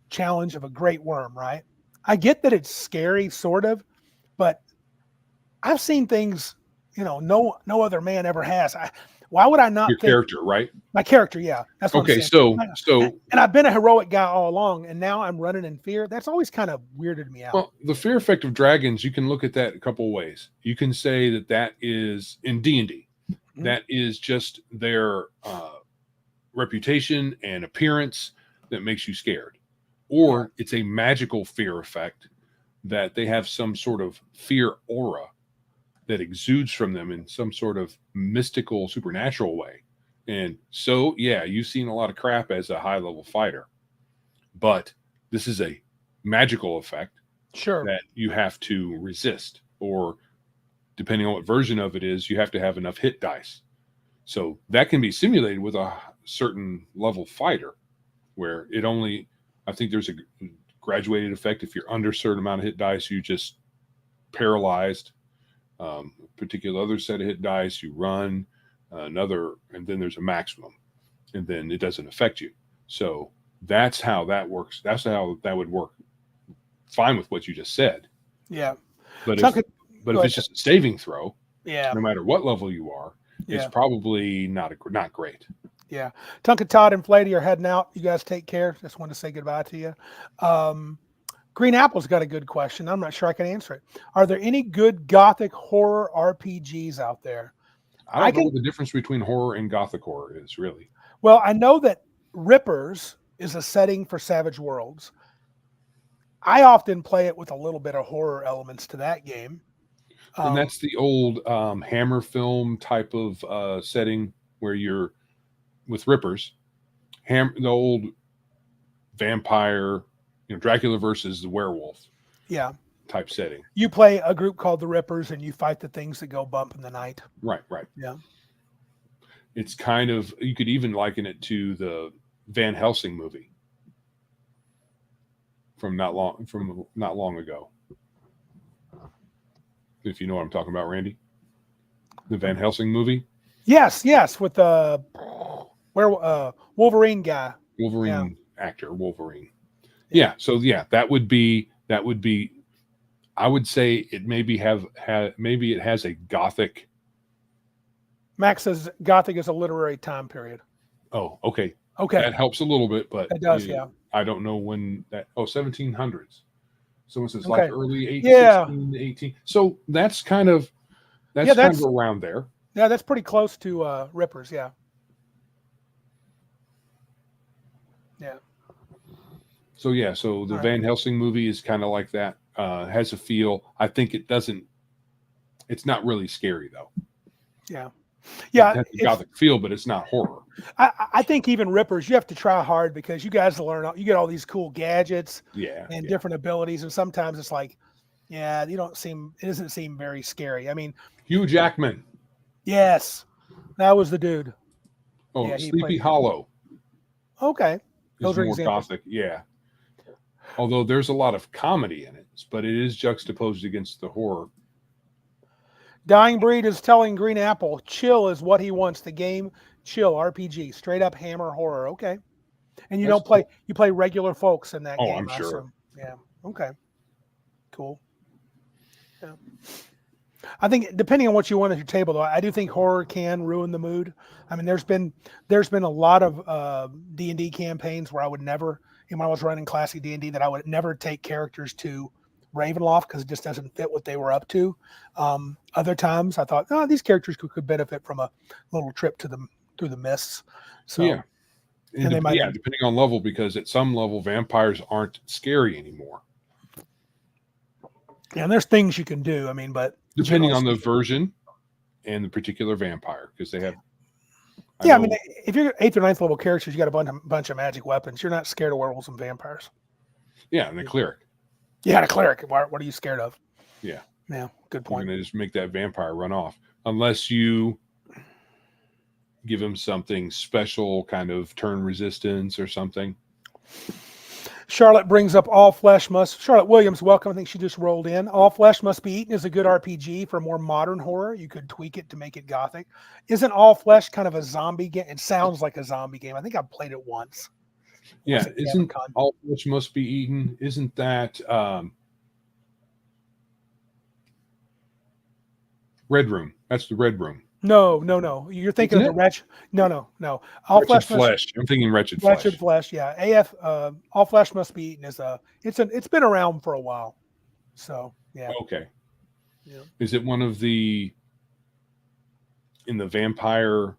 challenge of a great worm, right? I get that it's scary, sort of, but I've seen things, no other man ever has. Why would I not Your think character, right? my character? Yeah, that's what I'm Okay, saying. so And I've been a heroic guy all along, and now I'm running in fear. That's always kind of weirded me out. well, the fear effect of dragons, you can look at that a couple of ways. You can say that is in D&D. Mhm. That is just their reputation and appearance that makes you scared. Or it's a magical fear effect that they have some sort of fear aura that exudes from them in some sort of mystical, supernatural way. And so, yeah, you've seen a lot of crap as a high level fighter, but this is a magical effect Sure. that you have to resist, or depending on what version of it is, you have to have enough hit dice. So that can be simulated with a certain level fighter where it only, I think there's a graduated effect. If you're under a certain amount of hit dice, you just paralyzed. A particular other set of hit dice, you run another, and then there's a maximum, and then it doesn't affect you. So that's how that works. That's how that would work. Fine with what you just said. Yeah. But Tonka, if it's just a saving throw, yeah, no matter what level you are, it's probably not great. Yeah. Tonka, Todd, and Flady are heading out. You guys take care. Just wanted to say goodbye to you. Green Apple's got a good question. I'm not sure I can answer it. Are there any good gothic horror RPGs out there? I don't know what the difference between horror and gothic horror is, really. Well, I know that Rippers is a setting for Savage Worlds. I often play it with a little bit of horror elements to that game. And that's the old Hammer film type of setting where you're with Rippers. The old vampire, Dracula versus the werewolf. Yeah. Type setting. You play a group called the Rippers, and you fight the things that go bump in the night. Right. Yeah. It's kind of, you could even liken it to the Van Helsing movie from not long ago. If you know what I'm talking about, Randy. The Van Helsing movie. Yes, with the Wolverine guy. Wolverine actor, Wolverine. Yeah. So that would be. I would say it maybe maybe it has a gothic. Max says gothic is a literary time period. Oh, okay. Okay. That helps a little bit, but it does, yeah. I don't know when that. 1700s. Someone says like early 16 to 18. So that's kind of around there. Yeah, that's pretty close to Rippers. Yeah. Yeah. So the Van Helsing movie is kind of like that. Has a feel. I think it's not really scary though. Yeah. Yeah. It has a gothic feel, but it's not horror. I think even Rippers, you have to try hard because you guys learn. You get all these cool gadgets, and different abilities, and sometimes it's like, it doesn't seem very scary. I mean, Hugh Jackman. Yes, that was the dude. Oh, Sleepy Hollow. Okay, those are more gothic. Yeah. Although there's a lot of comedy in it, but it is juxtaposed against the horror. Dying Breed is telling Green Apple, chill is what he wants. The game, chill RPG, straight up hammer horror. Okay, and you play regular folks in that game. Oh, I'm sure. Yeah. Okay. Cool. Yeah. I think depending on what you want at your table, though, I do think horror can ruin the mood. I mean, there's been a lot of D&D campaigns where I would never, when I was running classic D&D, that I would never take characters to Ravenloft because it just doesn't fit what they were up to. Other times I thought, these characters could benefit from a little trip through the mists. So yeah, depending on level, because at some level vampires aren't scary anymore. Yeah, and there's things you can do. I mean, but depending on the version and the particular vampire, because they have. I mean, if you're 8th or 9th level characters, you got a bunch of magic weapons. You're not scared of werewolves and vampires. Yeah, and the cleric. Yeah, the cleric. What are you scared of? Yeah. Yeah, good point. You're going to just make that vampire run off. Unless you give him something special, kind of turn resistance or something. Charlotte brings up Charlotte Williams, welcome. I think she just rolled in. All Flesh Must Be Eaten is a good RPG for more modern horror. You could tweak it to make it gothic. Isn't All Flesh kind of a zombie game? It sounds like a zombie game. I think I've played it once. Yeah, isn't All Flesh Must Be Eaten? Isn't that Red Room? That's the Red Room. No, no, no. You're thinking Isn't of the it? wretch. No, no, no. All Wretched flesh must Flesh. I'm thinking Wretched wretched Flesh. flesh. Yeah, AF. All flesh must be eaten is a. It's been around for a while. So yeah, Okay. yeah. Is it one of the in the vampire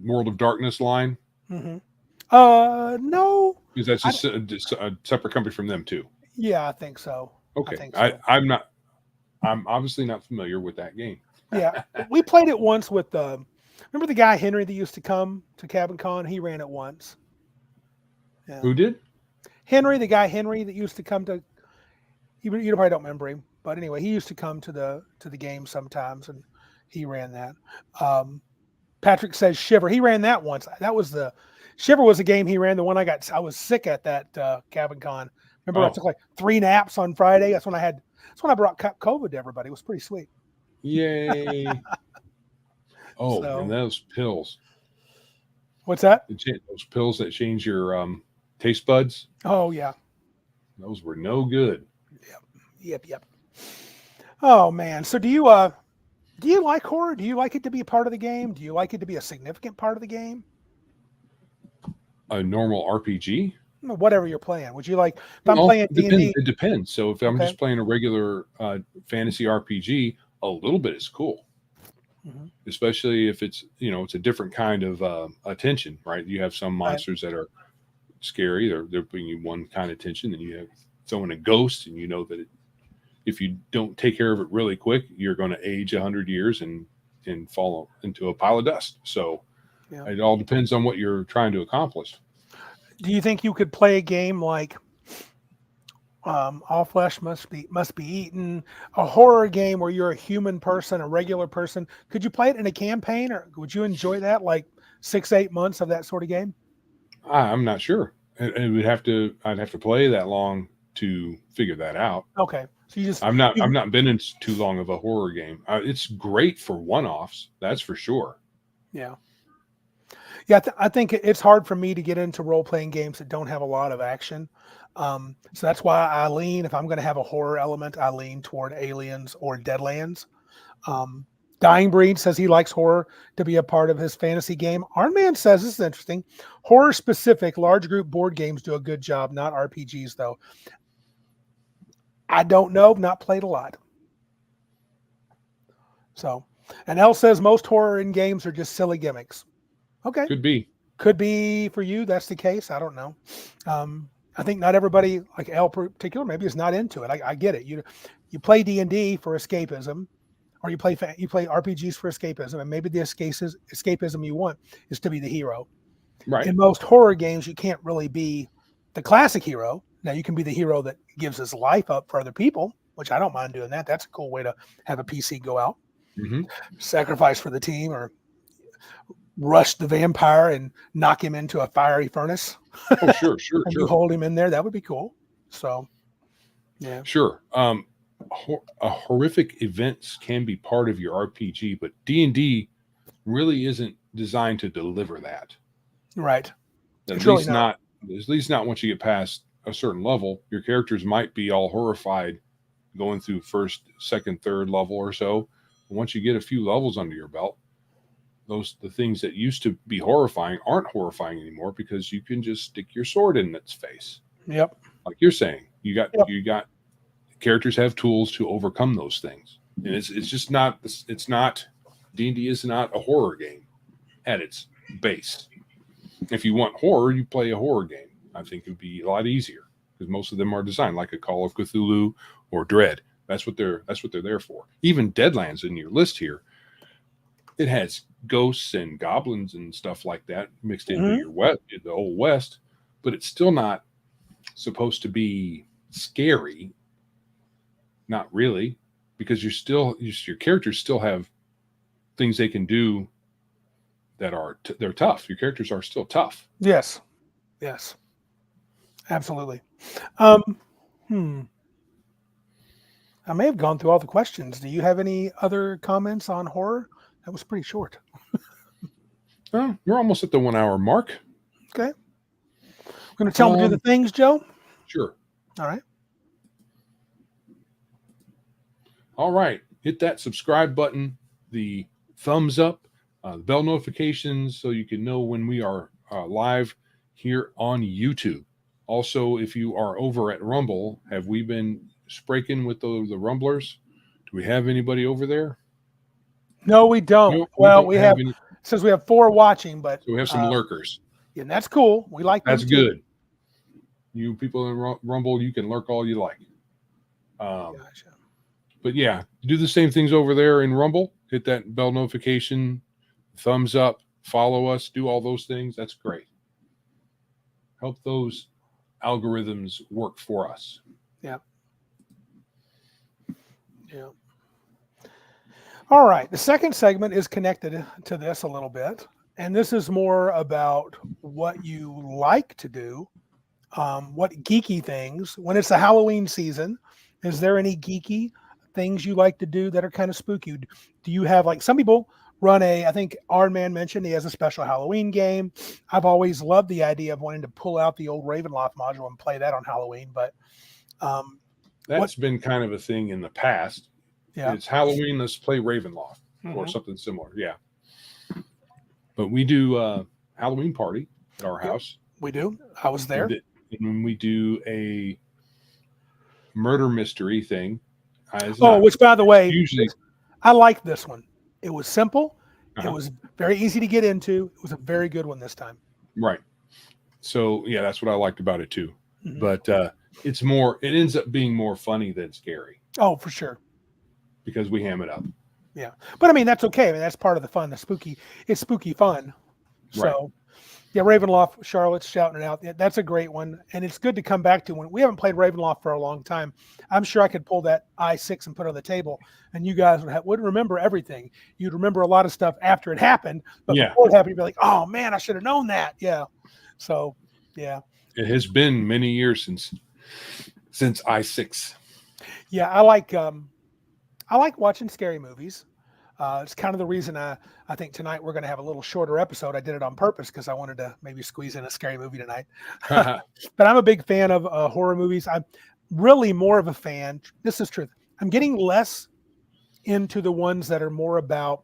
World of Darkness line? hmm No. Because that's I, just a separate company from them too. yeah, I think so. I Okay. think so. I'm obviously not familiar with that game. Yeah, we played it once with the. Remember the guy Henry that used to come to Cabin Con? He ran it once. Yeah, Who did? Henry, the guy Henry that used to come to. You probably don't remember him, but anyway, he used to come to the game sometimes, and he ran that. Um, Patrick says Shiver. He ran that once. That was the Shiver was the game he ran. The one I was sick at that Cabin Con. Remember, I Oh, took like 3 naps on Friday. That's when I had. That's when I brought COVID to everybody. It was pretty sweet. yay. Oh, and So those pills. what's that? Those pills that change your taste buds, Oh yeah. those were no good. Yep. Oh man. So do you like horror? Do you like it to be a part of the game? Do you like it to be a significant part of the game? A normal RPG? Whatever you're playing. Would you like if I'm Well, playing it depends. D&D? It depends. So if I'm Okay. just playing a regular fantasy RPG, a little bit is cool, Mhm. especially if it's it's a different kind of attention, right? You have some Right. monsters that are scary; they're bringing you one kind of attention, and you have throwing a ghost, and you know that if you don't take care of it really quick, you're going to age 100 years and fall into a pile of dust. So Yeah. it all depends on what you're trying to accomplish. Do you think you could play a game like All Flesh Must Be Eaten, a horror game where you're a human person, a regular person? Could you play it in a campaign, or would you enjoy that, like 6-8 months of that sort of game? I'm not sure. I'd have to play that long to figure that out. Okay, so I've you not been in too long of a horror game. It's great for one-offs, that's for sure. yeah. Yeah, I think it's hard for me to get into role playing games that don't have a lot of action. So that's why if I'm going to have a horror element, I lean toward Aliens or Deadlands. Um, Dying Breed says he likes horror to be a part of his fantasy game. Arnman says this is interesting. Horror specific large group board games do a good job, not RPGs though. I don't know, not played a lot. So, and L says most horror in games are just silly gimmicks. Okay. Could be. Could be for you. That's the case. I don't know. I think not everybody, like L particular, maybe is not into it. I get it. You play D&D for escapism, or you play RPGs for escapism, and maybe the escapism you want is to be the hero. Right. In most horror games, you can't really be the classic hero. Now you can be the hero that gives his life up for other people, which I don't mind doing that. That's a cool way to have a PC go out, Mm-hmm. sacrifice for the team, or rush the vampire and knock him into a fiery furnace. Oh, sure. And you hold him in there. That would be cool. So, yeah. Sure. Horrific events can be part of your RPG, but D&D really isn't designed to deliver that. Right. At It's least really not. at least not once you get past a certain level. Your characters might be all horrified going through first, second, third level or so. Once you get a few levels under your belt, the things that used to be horrifying aren't horrifying anymore because you can just stick your sword in its face. Yep. Like you're saying, you got characters have tools to overcome those things, and it's just not D&D is not a horror game at its base. If you want horror, you play a horror game. I think it would be a lot easier because most of them are designed like a Call of Cthulhu or Dread. That's what they're there for. Even Deadlands in your list here, it has ghosts and goblins and stuff like that mixed into the old West, but it's still not supposed to be scary. Not really, because your characters still have things they can do that they're tough. Your characters are still tough. Yes. Absolutely. I may have gone through all the questions. Do you have any other comments on horror? That was pretty short. We're almost at the 1 hour mark. Okay. I'm going to tell them to do the things, Joe. Sure. All right. Hit that subscribe button. The thumbs up, bell notifications so you can know when we are live here on YouTube. Also, if you are over at Rumble, have we been spraking with the Rumblers? Do we have anybody over there? No, we don't. No, we Well, don't we have have, any. since we have 4 watching, but So we have some lurkers. and that's cool. We like them That's too. good. You people in Rumble, you can lurk all you like. Gotcha. But yeah, do the same things over there in Rumble. Hit that bell notification, thumbs up, follow us, do all those things. That's great. Help those algorithms work for us. Yeah. Yeah. All right. The second segment is connected to this a little bit. And this is more about what you like to do, what geeky things. When it's the Halloween season, is there any geeky things you like to do that are kind of spooky? Do you have, like, some people run I think Iron Man mentioned he has a special Halloween game. I've always loved the idea of wanting to pull out the old Ravenloft module and play that on Halloween. But that's been kind of a thing in the past. Yeah. It's Halloween, let's play Ravenloft or something similar. Yeah. But we do Halloween party at our house. We do. I was there. And when we do a murder mystery thing. Which, by the way, usually I like this one. It was simple. Uh-huh. It was very easy to get into. It was a very good one this time. Right. So, yeah, that's what I liked about it too. Mhm. But it ends up being more funny than scary. Oh, for sure. Because we ham it up. Yeah. But I mean, that's okay. I mean, that's part of the fun. It's spooky fun. So, Right. Yeah, Ravenloft, Charlotte's shouting it out. Yeah, that's a great one. And it's good to come back to when we haven't played Ravenloft for a long time. I'm sure I could pull that I6 and put it on the table, and you guys wouldn't remember everything. You'd remember a lot of stuff after it happened, but before it happened, you'd be like, oh man, I should have known that. Yeah. So, yeah. It has been many years since I6. Yeah, I like watching scary movies. It's kind of the reason I think tonight we're going to have a little shorter episode. I did it on purpose because I wanted to maybe squeeze in a scary movie tonight. But I'm a big fan of horror movies. I'm really more of a fan. This is truth. I'm getting less into the ones that are more about,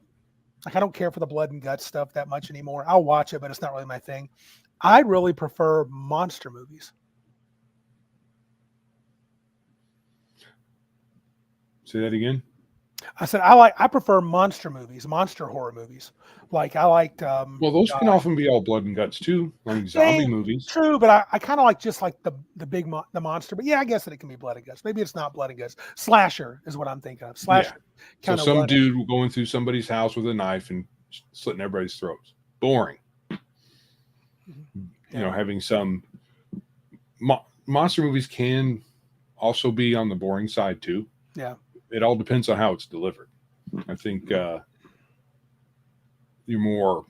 like, I don't care for the blood and guts stuff that much anymore. I'll watch it, but it's not really my thing. I really prefer monster movies. Say that again. I said I prefer monster movies, monster horror movies. Like I liked. Well, those can often be all blood and guts too, like zombie movies. True, but I kind of like just like the big the monster. But yeah, I guess that it can be blood and guts. Maybe it's not blood and guts. Slasher is what I'm thinking of. Slasher. Yeah. So some dude going through somebody's house with a knife and slitting everybody's throats. Boring. You know, having some monster movies can also be on the boring side too. Yeah. It all depends on how it's delivered. I think your more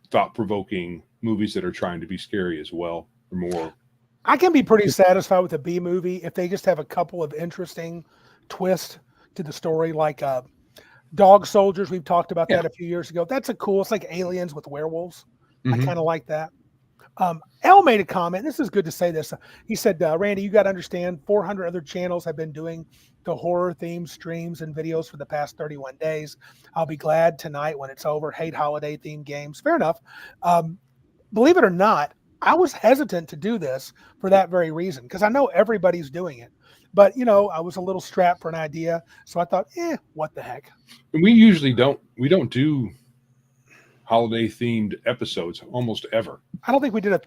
thought-provoking movies that are trying to be scary as well are more. I can be pretty satisfied with a B movie if they just have a couple of interesting twists to the story, like Dog Soldiers. We've talked about that a few years ago. That's it's like Aliens with werewolves. I kind of like that. L made a comment. This is good to say this. He said, Randy, you got to understand 400 other channels have been doing the horror themed streams and videos for the past 31 days. I'll be glad tonight when it's over. Hate holiday themed games. Fair enough. Believe it or not, I was hesitant to do this for that very reason, because I know everybody's doing it. But, you know, I was a little strapped for an idea. So I thought, what the heck? And we usually don't do holiday themed episodes almost ever. I don't think we did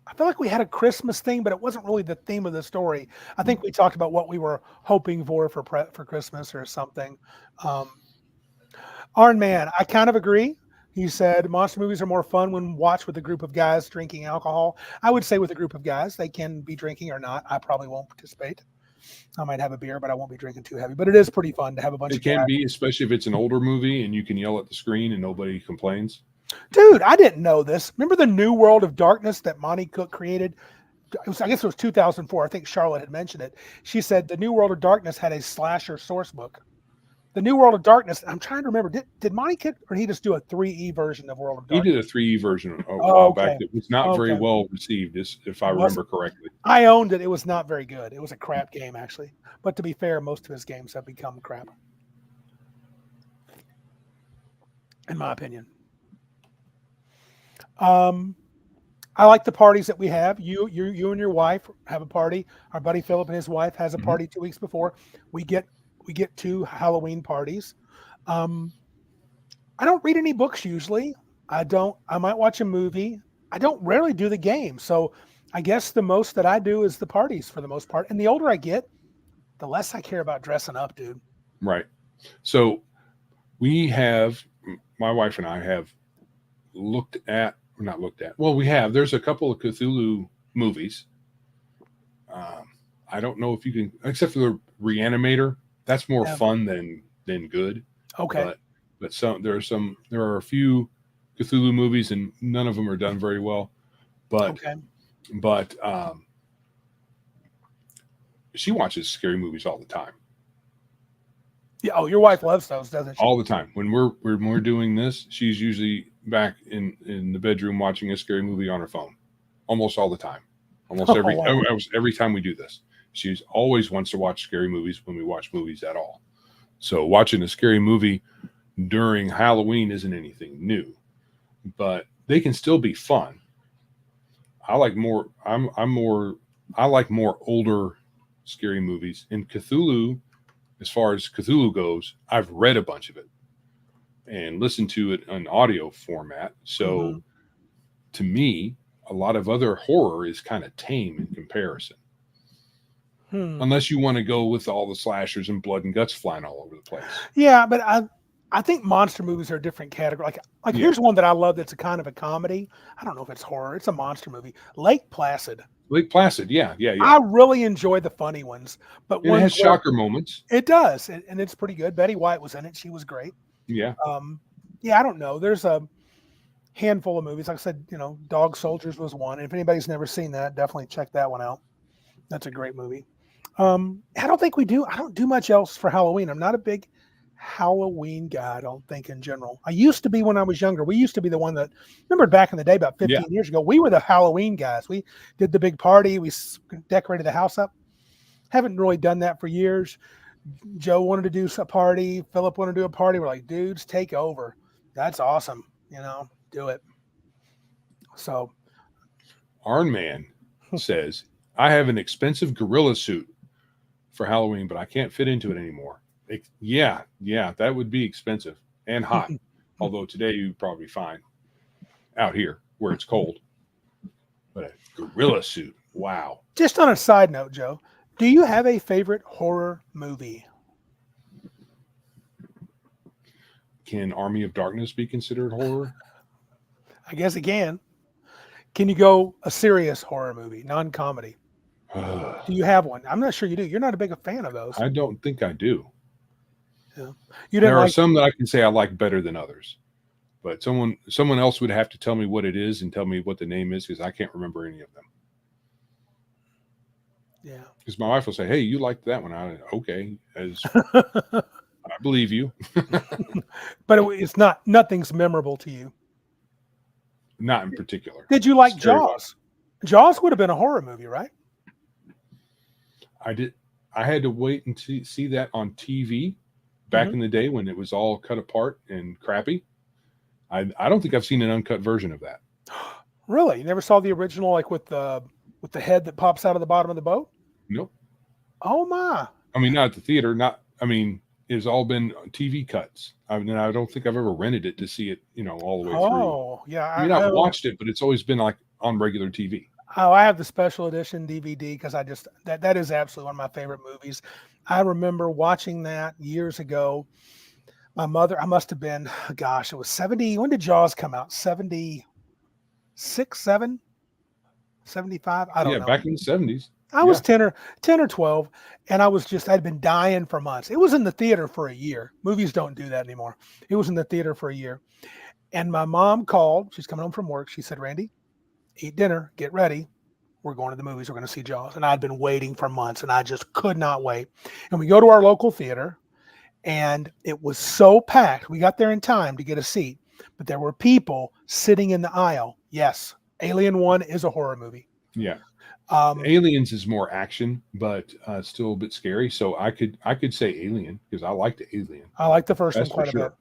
I feel like we had a Christmas thing, but it wasn't really the theme of the story. I think we talked about what we were hoping for Christmas or something. Iron Man, I kind of agree. He said monster movies are more fun when watched with a group of guys drinking alcohol. I would say with a group of guys, they can be drinking or not. I probably won't participate. I might have a beer, but I won't be drinking too heavy. But it is pretty fun to have a bunch of guys. It can be, especially if it's an older movie and you can yell at the screen and nobody complains. Dude, I didn't know this. Remember the New World of Darkness that Monty Cook created? I guess it was 2004. I think Charlotte had mentioned it. She said the New World of Darkness had a slasher source book. The New World of Darkness, I'm trying to remember, did Monty Cook, or did he just do a 3E version of World of Darkness? He did a 3E version a while back that was not very well received, if I remember correctly. I owned it. It was not very good. It was a crap game, actually. But to be fair, most of his games have become crap. in my opinion. Um, I like the parties that we have. You and your wife have a party. Our buddy Philip and his wife has a Mhm. party 2 weeks before. We get we get 2 Halloween parties. Um, I don't read any books usually. I don't. I might watch a movie. I don't rarely do the game. So I guess the most that I do is the parties for the most part. And the older I get, the less I care about dressing up, dude. Right. So we have, my wife and I have looked at, or not looked at. Well, we have. There's a couple of Cthulhu movies. Um, I don't know if you can, except for the Reanimator. That's more Yeah. fun than good. Okay. But there are a few Cthulhu movies, and none of them are done very well. But Okay. but she watches scary movies all the time. Yeah. Oh, your wife loves those, doesn't she? All the time. When we're doing this, she's usually back in the bedroom watching a scary movie on her phone, almost all the time. Almost Oh, wow. every time we do this, she's always wants to watch scary movies when we watch movies at all. So watching a scary movie during Halloween isn't anything new, but they can still be fun. I like more. I'm more. I like more older scary movies. And Cthulhu, as far as Cthulhu goes, I've read a bunch of it and listened to it in audio format. So Hmm. to me, a lot of other horror is kind of tame in comparison. Hmm. Unless you want to go with all the slashers and blood and guts flying all over the place. Yeah, but I think monster movies are a different category. Like Yeah. here's one that I love that's a kind of a comedy. I don't know if it's horror. It's a monster movie. Lake Placid. Lake Placid, yeah. I really enjoy the funny ones, but And it ones has where shocker moments. it does, and it's pretty good. Betty White was in it. She was great. Yeah. Yeah, I don't know. There's a handful of movies. Like I said, Dog Soldiers was one. And if anybody's never seen that, definitely check that one out. That's a great movie. I don't do much else for Halloween. I'm not a big Halloween guy, I don't think in general. I used to be when I was younger. We used to be the one that, remember back in the day, about 15 Yeah. years ago, we were the Halloween guys. We did the big party. We decorated the house up. Haven't really done that for years. Joe wanted to do a party. Philip wanted to do a party. We're like, dudes, take over. That's awesome. Do it. So, Iron Man says, I have an expensive gorilla suit for Halloween, but I can't fit into it anymore. Yeah, that would be expensive and hot. Although today you'd probably be fine out here where it's cold. But a gorilla suit, wow. just on a side note, Joe, do you have a favorite horror movie? Can Army of Darkness be considered horror? I guess it can. Can you go a serious horror movie, non-comedy? Do you have one? I'm not sure you do. You're not a big fan of those. I don't think I do. Yeah. You There didn't are like. some that I can say I like better than others. But someone else would have to tell me what it is and tell me what the name is because I can't remember any of them. Yeah. Because my wife will say, "Hey, you liked that one?" Okay, as I believe you. But it's nothing's memorable to you. Not in particular. Did you like Scary Jaws? Jaws would have been a horror movie, right? I did. I had to wait and see that on TV back Mhm. in the day when it was all cut apart and crappy. I don't think I've seen an uncut version of that. Really? You never saw the original, like with the head that pops out of the bottom of the boat? Nope. Oh my! I mean, not at the theater. It's all been TV cuts. I don't think I've ever rented it to see it, all the way through. Oh yeah. I mean, I've watched it, but it's always been like on regular TV. Oh, I have the special edition DVD because that is absolutely one of my favorite movies. I remember watching that years ago. My mother, I must have been, gosh, it was 70. When did Jaws come out? 76, 7, 75? I don't know. Back in the 70s. I was 10 or 12, and I'd been dying for months. It was in the theater for a year. Movies don't do that anymore. It was in the theater for a year. And my mom called. She's coming home from work. She said, Randy, eat dinner, get ready. We're going to the movies. We're going to see Jaws. And I'd been waiting for months, and I just could not wait. And we go to our local theater, and it was so packed. We got there in time to get a seat, but there were people sitting in the aisle. Yes, Alien 1 is a horror movie. Yeah. Aliens is more action, but still a bit scary. So I could say Alien because I liked Alien. I like the first That's one quite for a sure. bit.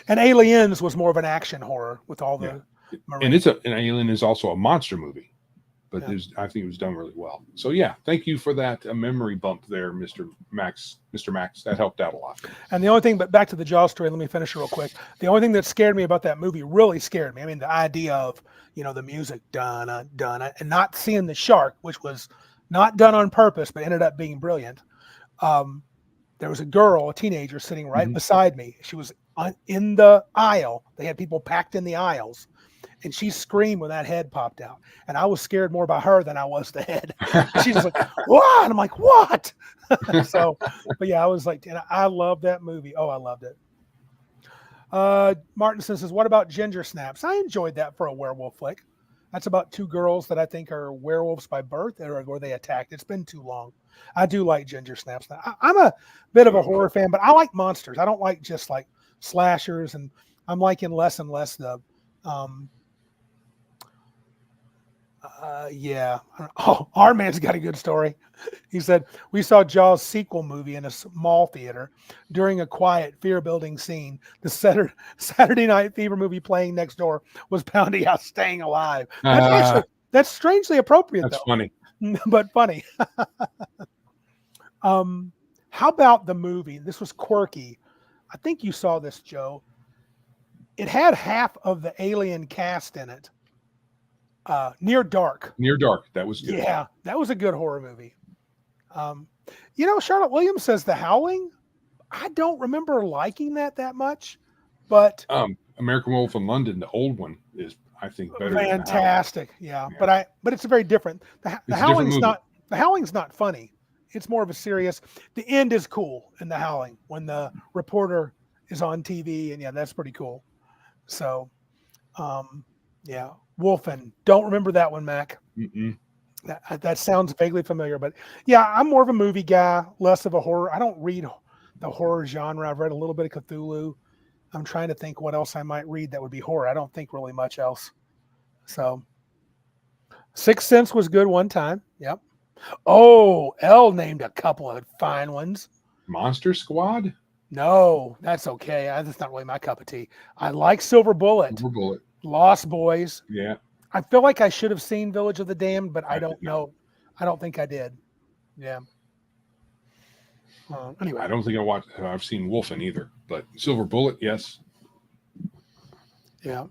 And Aliens was more of an action horror with all Yeah. the And Marines. an Alien is also a monster movie, but Yeah. I think it was done really well. So yeah, thank you for that memory bump there, Mr. Max. Mr. Max, that helped out a lot. And the only thing, but back to the Jaws story, let me finish it real quick. The only thing that scared me about that movie, really scared me. I mean, the idea of, the music done, done, and not seeing the shark, which was not done on purpose, but ended up being brilliant. There was a girl, a teenager, sitting right Mhm. beside me. She was in the aisle. They had people packed in the aisles. And she screamed when that head popped out. And I was scared more by her than I was the head. She's just like, what? And I'm like, what? So, but yeah, I was like, and I love that movie. Oh, I loved it. Martinson says, what about Ginger Snaps? I enjoyed that for a werewolf flick. That's about two girls that I think are werewolves by birth, or were they attacked? It's been too long. I do like Ginger Snaps. I'm a bit of a horror fan, but I like monsters. I don't like just like slashers, and I'm liking less and less the yeah. Oh, our man's got a good story. He said, we saw Jaws sequel movie in a small theater. During a quiet, fear-building scene, the Saturday Night Fever movie playing next door was pounding out Staying Alive. That's strangely appropriate, That's though. funny. But funny. How about the movie? This was quirky. I think you saw this, Joe. It had half of the Alien cast in it. Near Dark. Near Dark. That was good. Yeah, that was a good horror movie. Charlotte Williams says The Howling. I don't remember liking that much, but American Wolf in London, the old one, is I think better. Fantastic. Than yeah, but it's very different. The Howling's not funny. It's more of a serious. The end is cool in The Howling when the reporter is on TV, and yeah, that's pretty cool. So, yeah, Wolfen. Don't remember that one, Mac. Mm-mm. That sounds vaguely familiar, but yeah, I'm more of a movie guy, less of a horror. I don't read the horror genre. I've read a little bit of Cthulhu. I'm trying to think what else I might read that would be horror. I don't think really much else. So, Sixth Sense was good one time. Yep. Oh, L named a couple of fine ones. Monster Squad? No, that's okay. That's not really my cup of tea. I like Silver Bullet. Lost Boys. Yeah. I feel like I should have seen Village of the Damned, but I don't know. I don't think I did. Yeah. Anyway. I don't think I've seen Wolfen either, but Silver Bullet, yes. Yeah.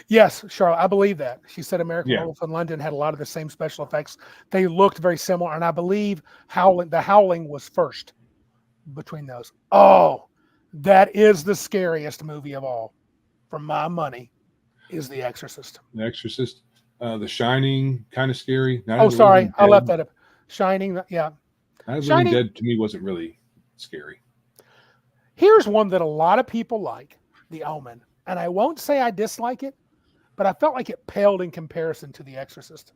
Yes, Charlotte, I believe that. She said American Wolf in London had a lot of the same special effects. They looked very similar, and I believe The Howling was first between those. Oh, that is the scariest movie of all. For my money, is The Exorcist. The Exorcist. The Shining, kind of scary. Sorry. I left that up. Shining, yeah. Night of the Living Dead to me wasn't really scary. Here's one that a lot of people like, The Omen. And I won't say I dislike it, but I felt like it paled in comparison to The Exorcist.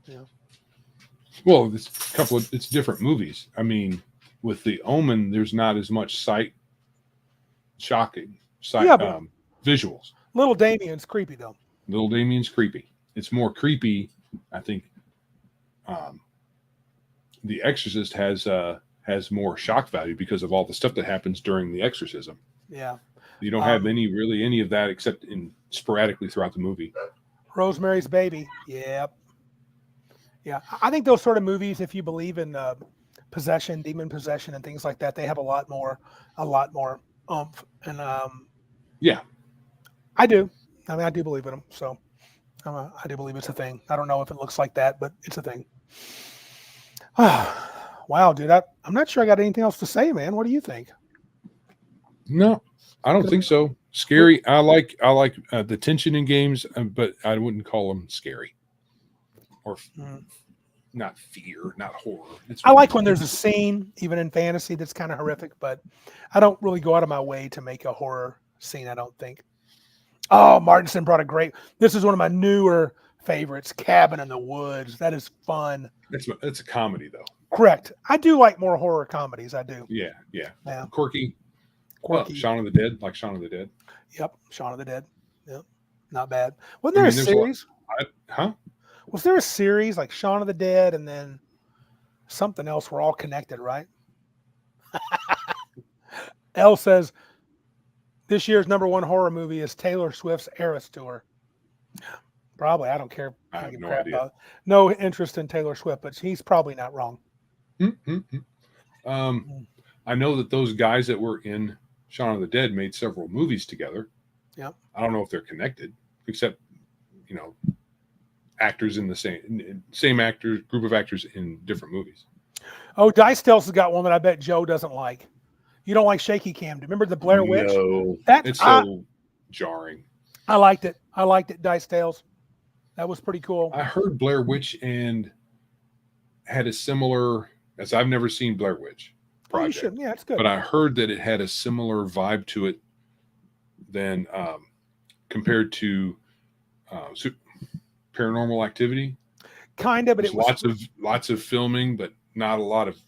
Yeah. Well, it's different movies. I mean, with The Omen, there's not as much visuals. Little Damien's creepy, though. Little Damien's creepy. It's more creepy, I think. The Exorcist has more shock value because of all the stuff that happens during the exorcism. Yeah. You don't have any of that except sporadically throughout the movie. Rosemary's Baby. Yep. Yeah. I think those sort of movies, if you believe in possession, demon possession, and things like that, they have a lot more oomph. And yeah, I do. I mean, I do believe in them. So I do believe it's a thing. I don't know if it looks like that, but it's a thing. Wow, dude. I'm not sure I got anything else to say, man. What do you think? No, I don't think so. Scary. I like the tension in games, but I wouldn't call them scary or not fear, not horror. I like when there's a scene, even in fantasy, that's kind of horrific, but I don't really go out of my way to make a horror scene, I don't think. Oh, Martinson brought this is one of my newer favorites, Cabin in the Woods. That is fun. It's a comedy, though. Correct. I do like more horror comedies. I do. Yeah. Quirky. Shaun of the Dead, like Shaun of the Dead. Yep, Shaun of the Dead. Yep, not bad. Wasn't there a series? Was there a series like Shaun of the Dead and then something else? We're all connected, right? L says, This year's #1 horror movie is Taylor Swift's Eras Tour. Probably. I don't care. I have give no crap idea. about it. No interest in Taylor Swift, but he's probably not wrong. I know that those guys that were in Shaun of the Dead made several movies together. Yep. I don't know if they're connected, except actors in the same actors, group of actors in different movies. Oh, Dice Tales has got one that I bet Joe doesn't like. You don't like shaky cam. Remember the Blair Witch? No, it's so jarring. I liked it. Dice Tales. That was pretty cool. I heard Blair Witch and had a similar, as I've never seen Blair Witch Project. Oh, you should. Yeah, it's good. But I heard that it had a similar vibe to it than compared to Paranormal Activity. Kind of, but it was lots of filming, but not a lot of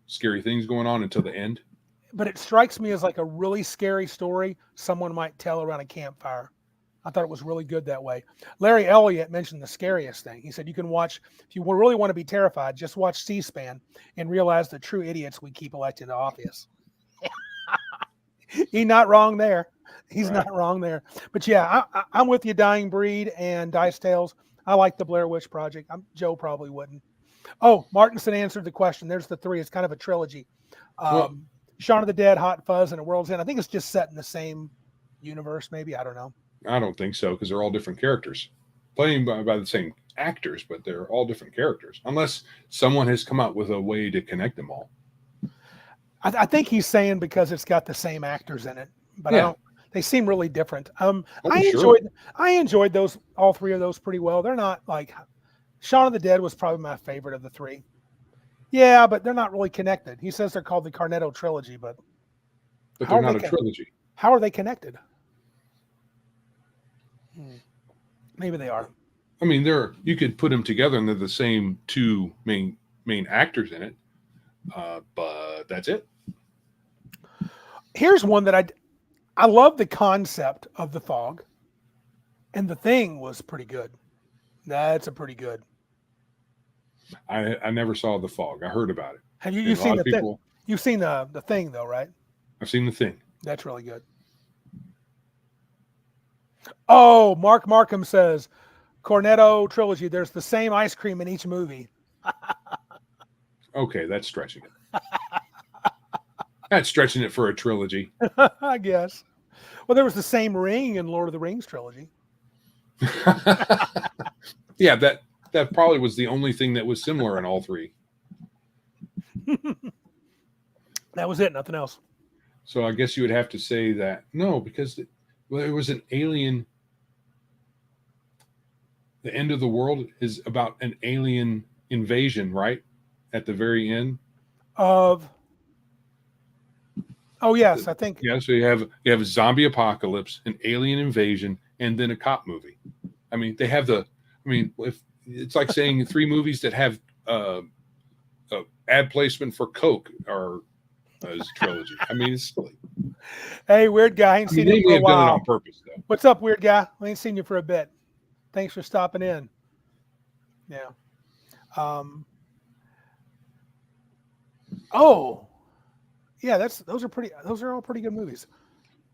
scary things going on until the end. But it strikes me as like a really scary story someone might tell around a campfire. I thought it was really good that way. Larry Elliott mentioned the scariest thing. He said you can watch, if you really want to be terrified, just watch C-SPAN and realize the true idiots we keep elected to office. He's not wrong there. He's not wrong there. But yeah, I'm with you, Dying Breed and Dice Tales. I like the Blair Witch Project. Joe probably wouldn't. Oh, Martinson answered the question. There's the 3. It's kind of a trilogy. Shaun of the Dead, Hot Fuzz, and A World's End. I think it's just set in the same universe, maybe. I don't know. I don't think so, because they're all different characters. Playing by the same actors, but they're all different characters. Unless someone has come up with a way to connect them all. I think he's saying because it's got the same actors in it. But I don't. They seem really different. I enjoyed those, all 3 of those pretty well. They're not like Shaun of the Dead was probably my favorite of the 3. Yeah, but they're not really connected. He says they're called the Cornetto trilogy, but they're not a trilogy. How are they connected? Maybe they are. I mean, you could put them together and they're the same 2 main actors in it, but that's it. Here's one that I love the concept of The Fog, and The Thing was pretty good. That's a pretty good. I never saw The Fog. I heard about it. Have you seen the Thing? You've seen the Thing though, right? I've seen The Thing. That's really good. Oh, Mark Markham says, Cornetto trilogy. There's the same ice cream in each movie. Okay, that's stretching it. That's stretching it for a trilogy. I guess. Well, there was the same ring in Lord of the Rings trilogy. Yeah, that probably was the only thing that was similar in all 3. That was it, nothing else. So I guess you would have to say that no, because there was an alien. The end of the world is about an alien invasion, right? At the very end of. Oh yes, I think. Yeah, so you have a zombie apocalypse, an alien invasion, and then a cop movie. I mean, they have if it's like saying 3 movies that have ad placement for Coke or as a trilogy. I mean, it's silly. Hey, weird guy. I ain't seen you for a while. Done it on purpose, though. What's up, weird guy? I ain't seen you for a bit. Thanks for stopping in. Yeah. Oh. Yeah, those are all pretty good movies.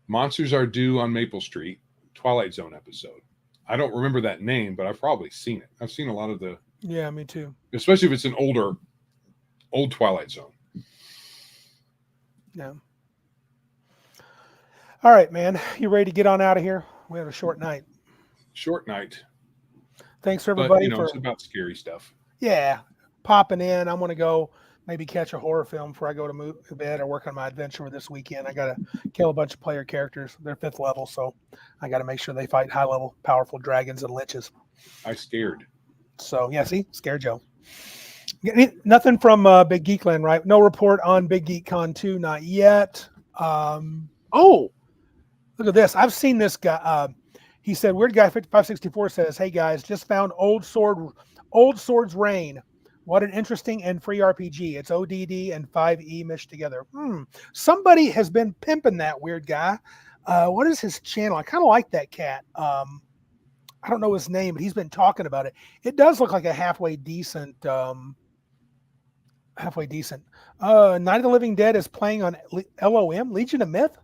Monsters Are Due on Maple Street, Twilight Zone episode. I don't remember that name, but I've probably seen it. I've seen a lot of the. Yeah, me too. Especially if it's an old Twilight Zone. Yeah. All right, man. You ready to get on out of here? We had a short night. Short night. Thanks for everybody it's about scary stuff. Yeah, popping in. I'm gonna go maybe catch a horror film before I go to bed or work on my adventure this weekend. I got to kill a bunch of player characters. They're 5th level, so I got to make sure they fight high-level, powerful dragons and liches. I scared. So, yeah, see? Scared Joe. Nothing from Big Geekland, right? No report on Big Geek Con 2, not yet. Oh, look at this. I've seen this guy. He said, Weird Guy 5564 says, hey, guys, just found Old Swords Reign. What an interesting and free RPG. It's ODD and 5e meshed together. Somebody has been pimping that, Weird Guy. What is his channel? I kind of like that cat. I don't know his name, but he's been talking about it. It does look like a halfway decent. Night of the Living Dead is playing on LOM, Legion of Myth.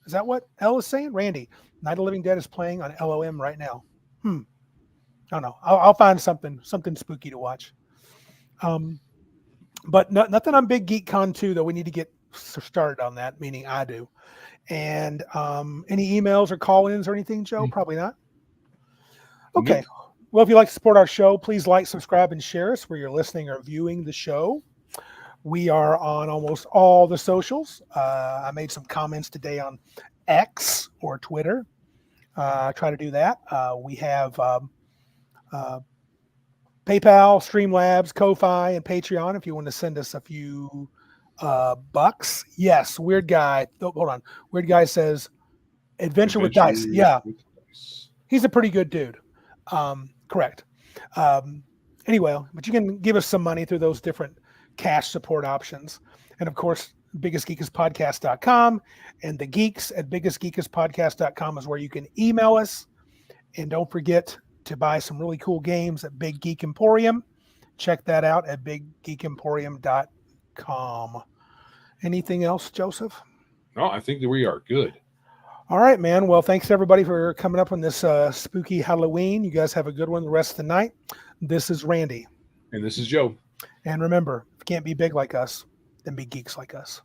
Is that what L is saying? Randy, Night of the Living Dead is playing on LOM right now. I don't know. I'll find something spooky to watch. But nothing on Big Geek Con 2, though. We need to get started on that, meaning I do. And any emails or call-ins or anything, Joe? Probably not. Okay. Nope. Well, if you'd like to support our show, please like, subscribe, and share us where you're listening or viewing the show. We are on almost all the socials. I made some comments today on X or Twitter. I try to do that. We have PayPal, Streamlabs, Ko-Fi, and Patreon if you want to send us a few bucks. Yes, Weird Guy. Oh, hold on. Weird Guy says Adventure with Dice. Yeah. He's a pretty good dude. Correct. Anyway, but you can give us some money through those different cash support options. And of course, biggustgeekuspodcast.com and the geeks at biggustgeekuspodcast.com is where you can email us. And don't forget to buy some really cool games at Big Geek Emporium. Check that out at biggeekemporium.com. Anything else, Joseph? No, I think that we are good. All right, man. Well, thanks everybody for coming up on this spooky Halloween. You guys have a good one the rest of the night. This is Randy. And this is Joe. And remember, if you can't be big like us, then be geeks like us.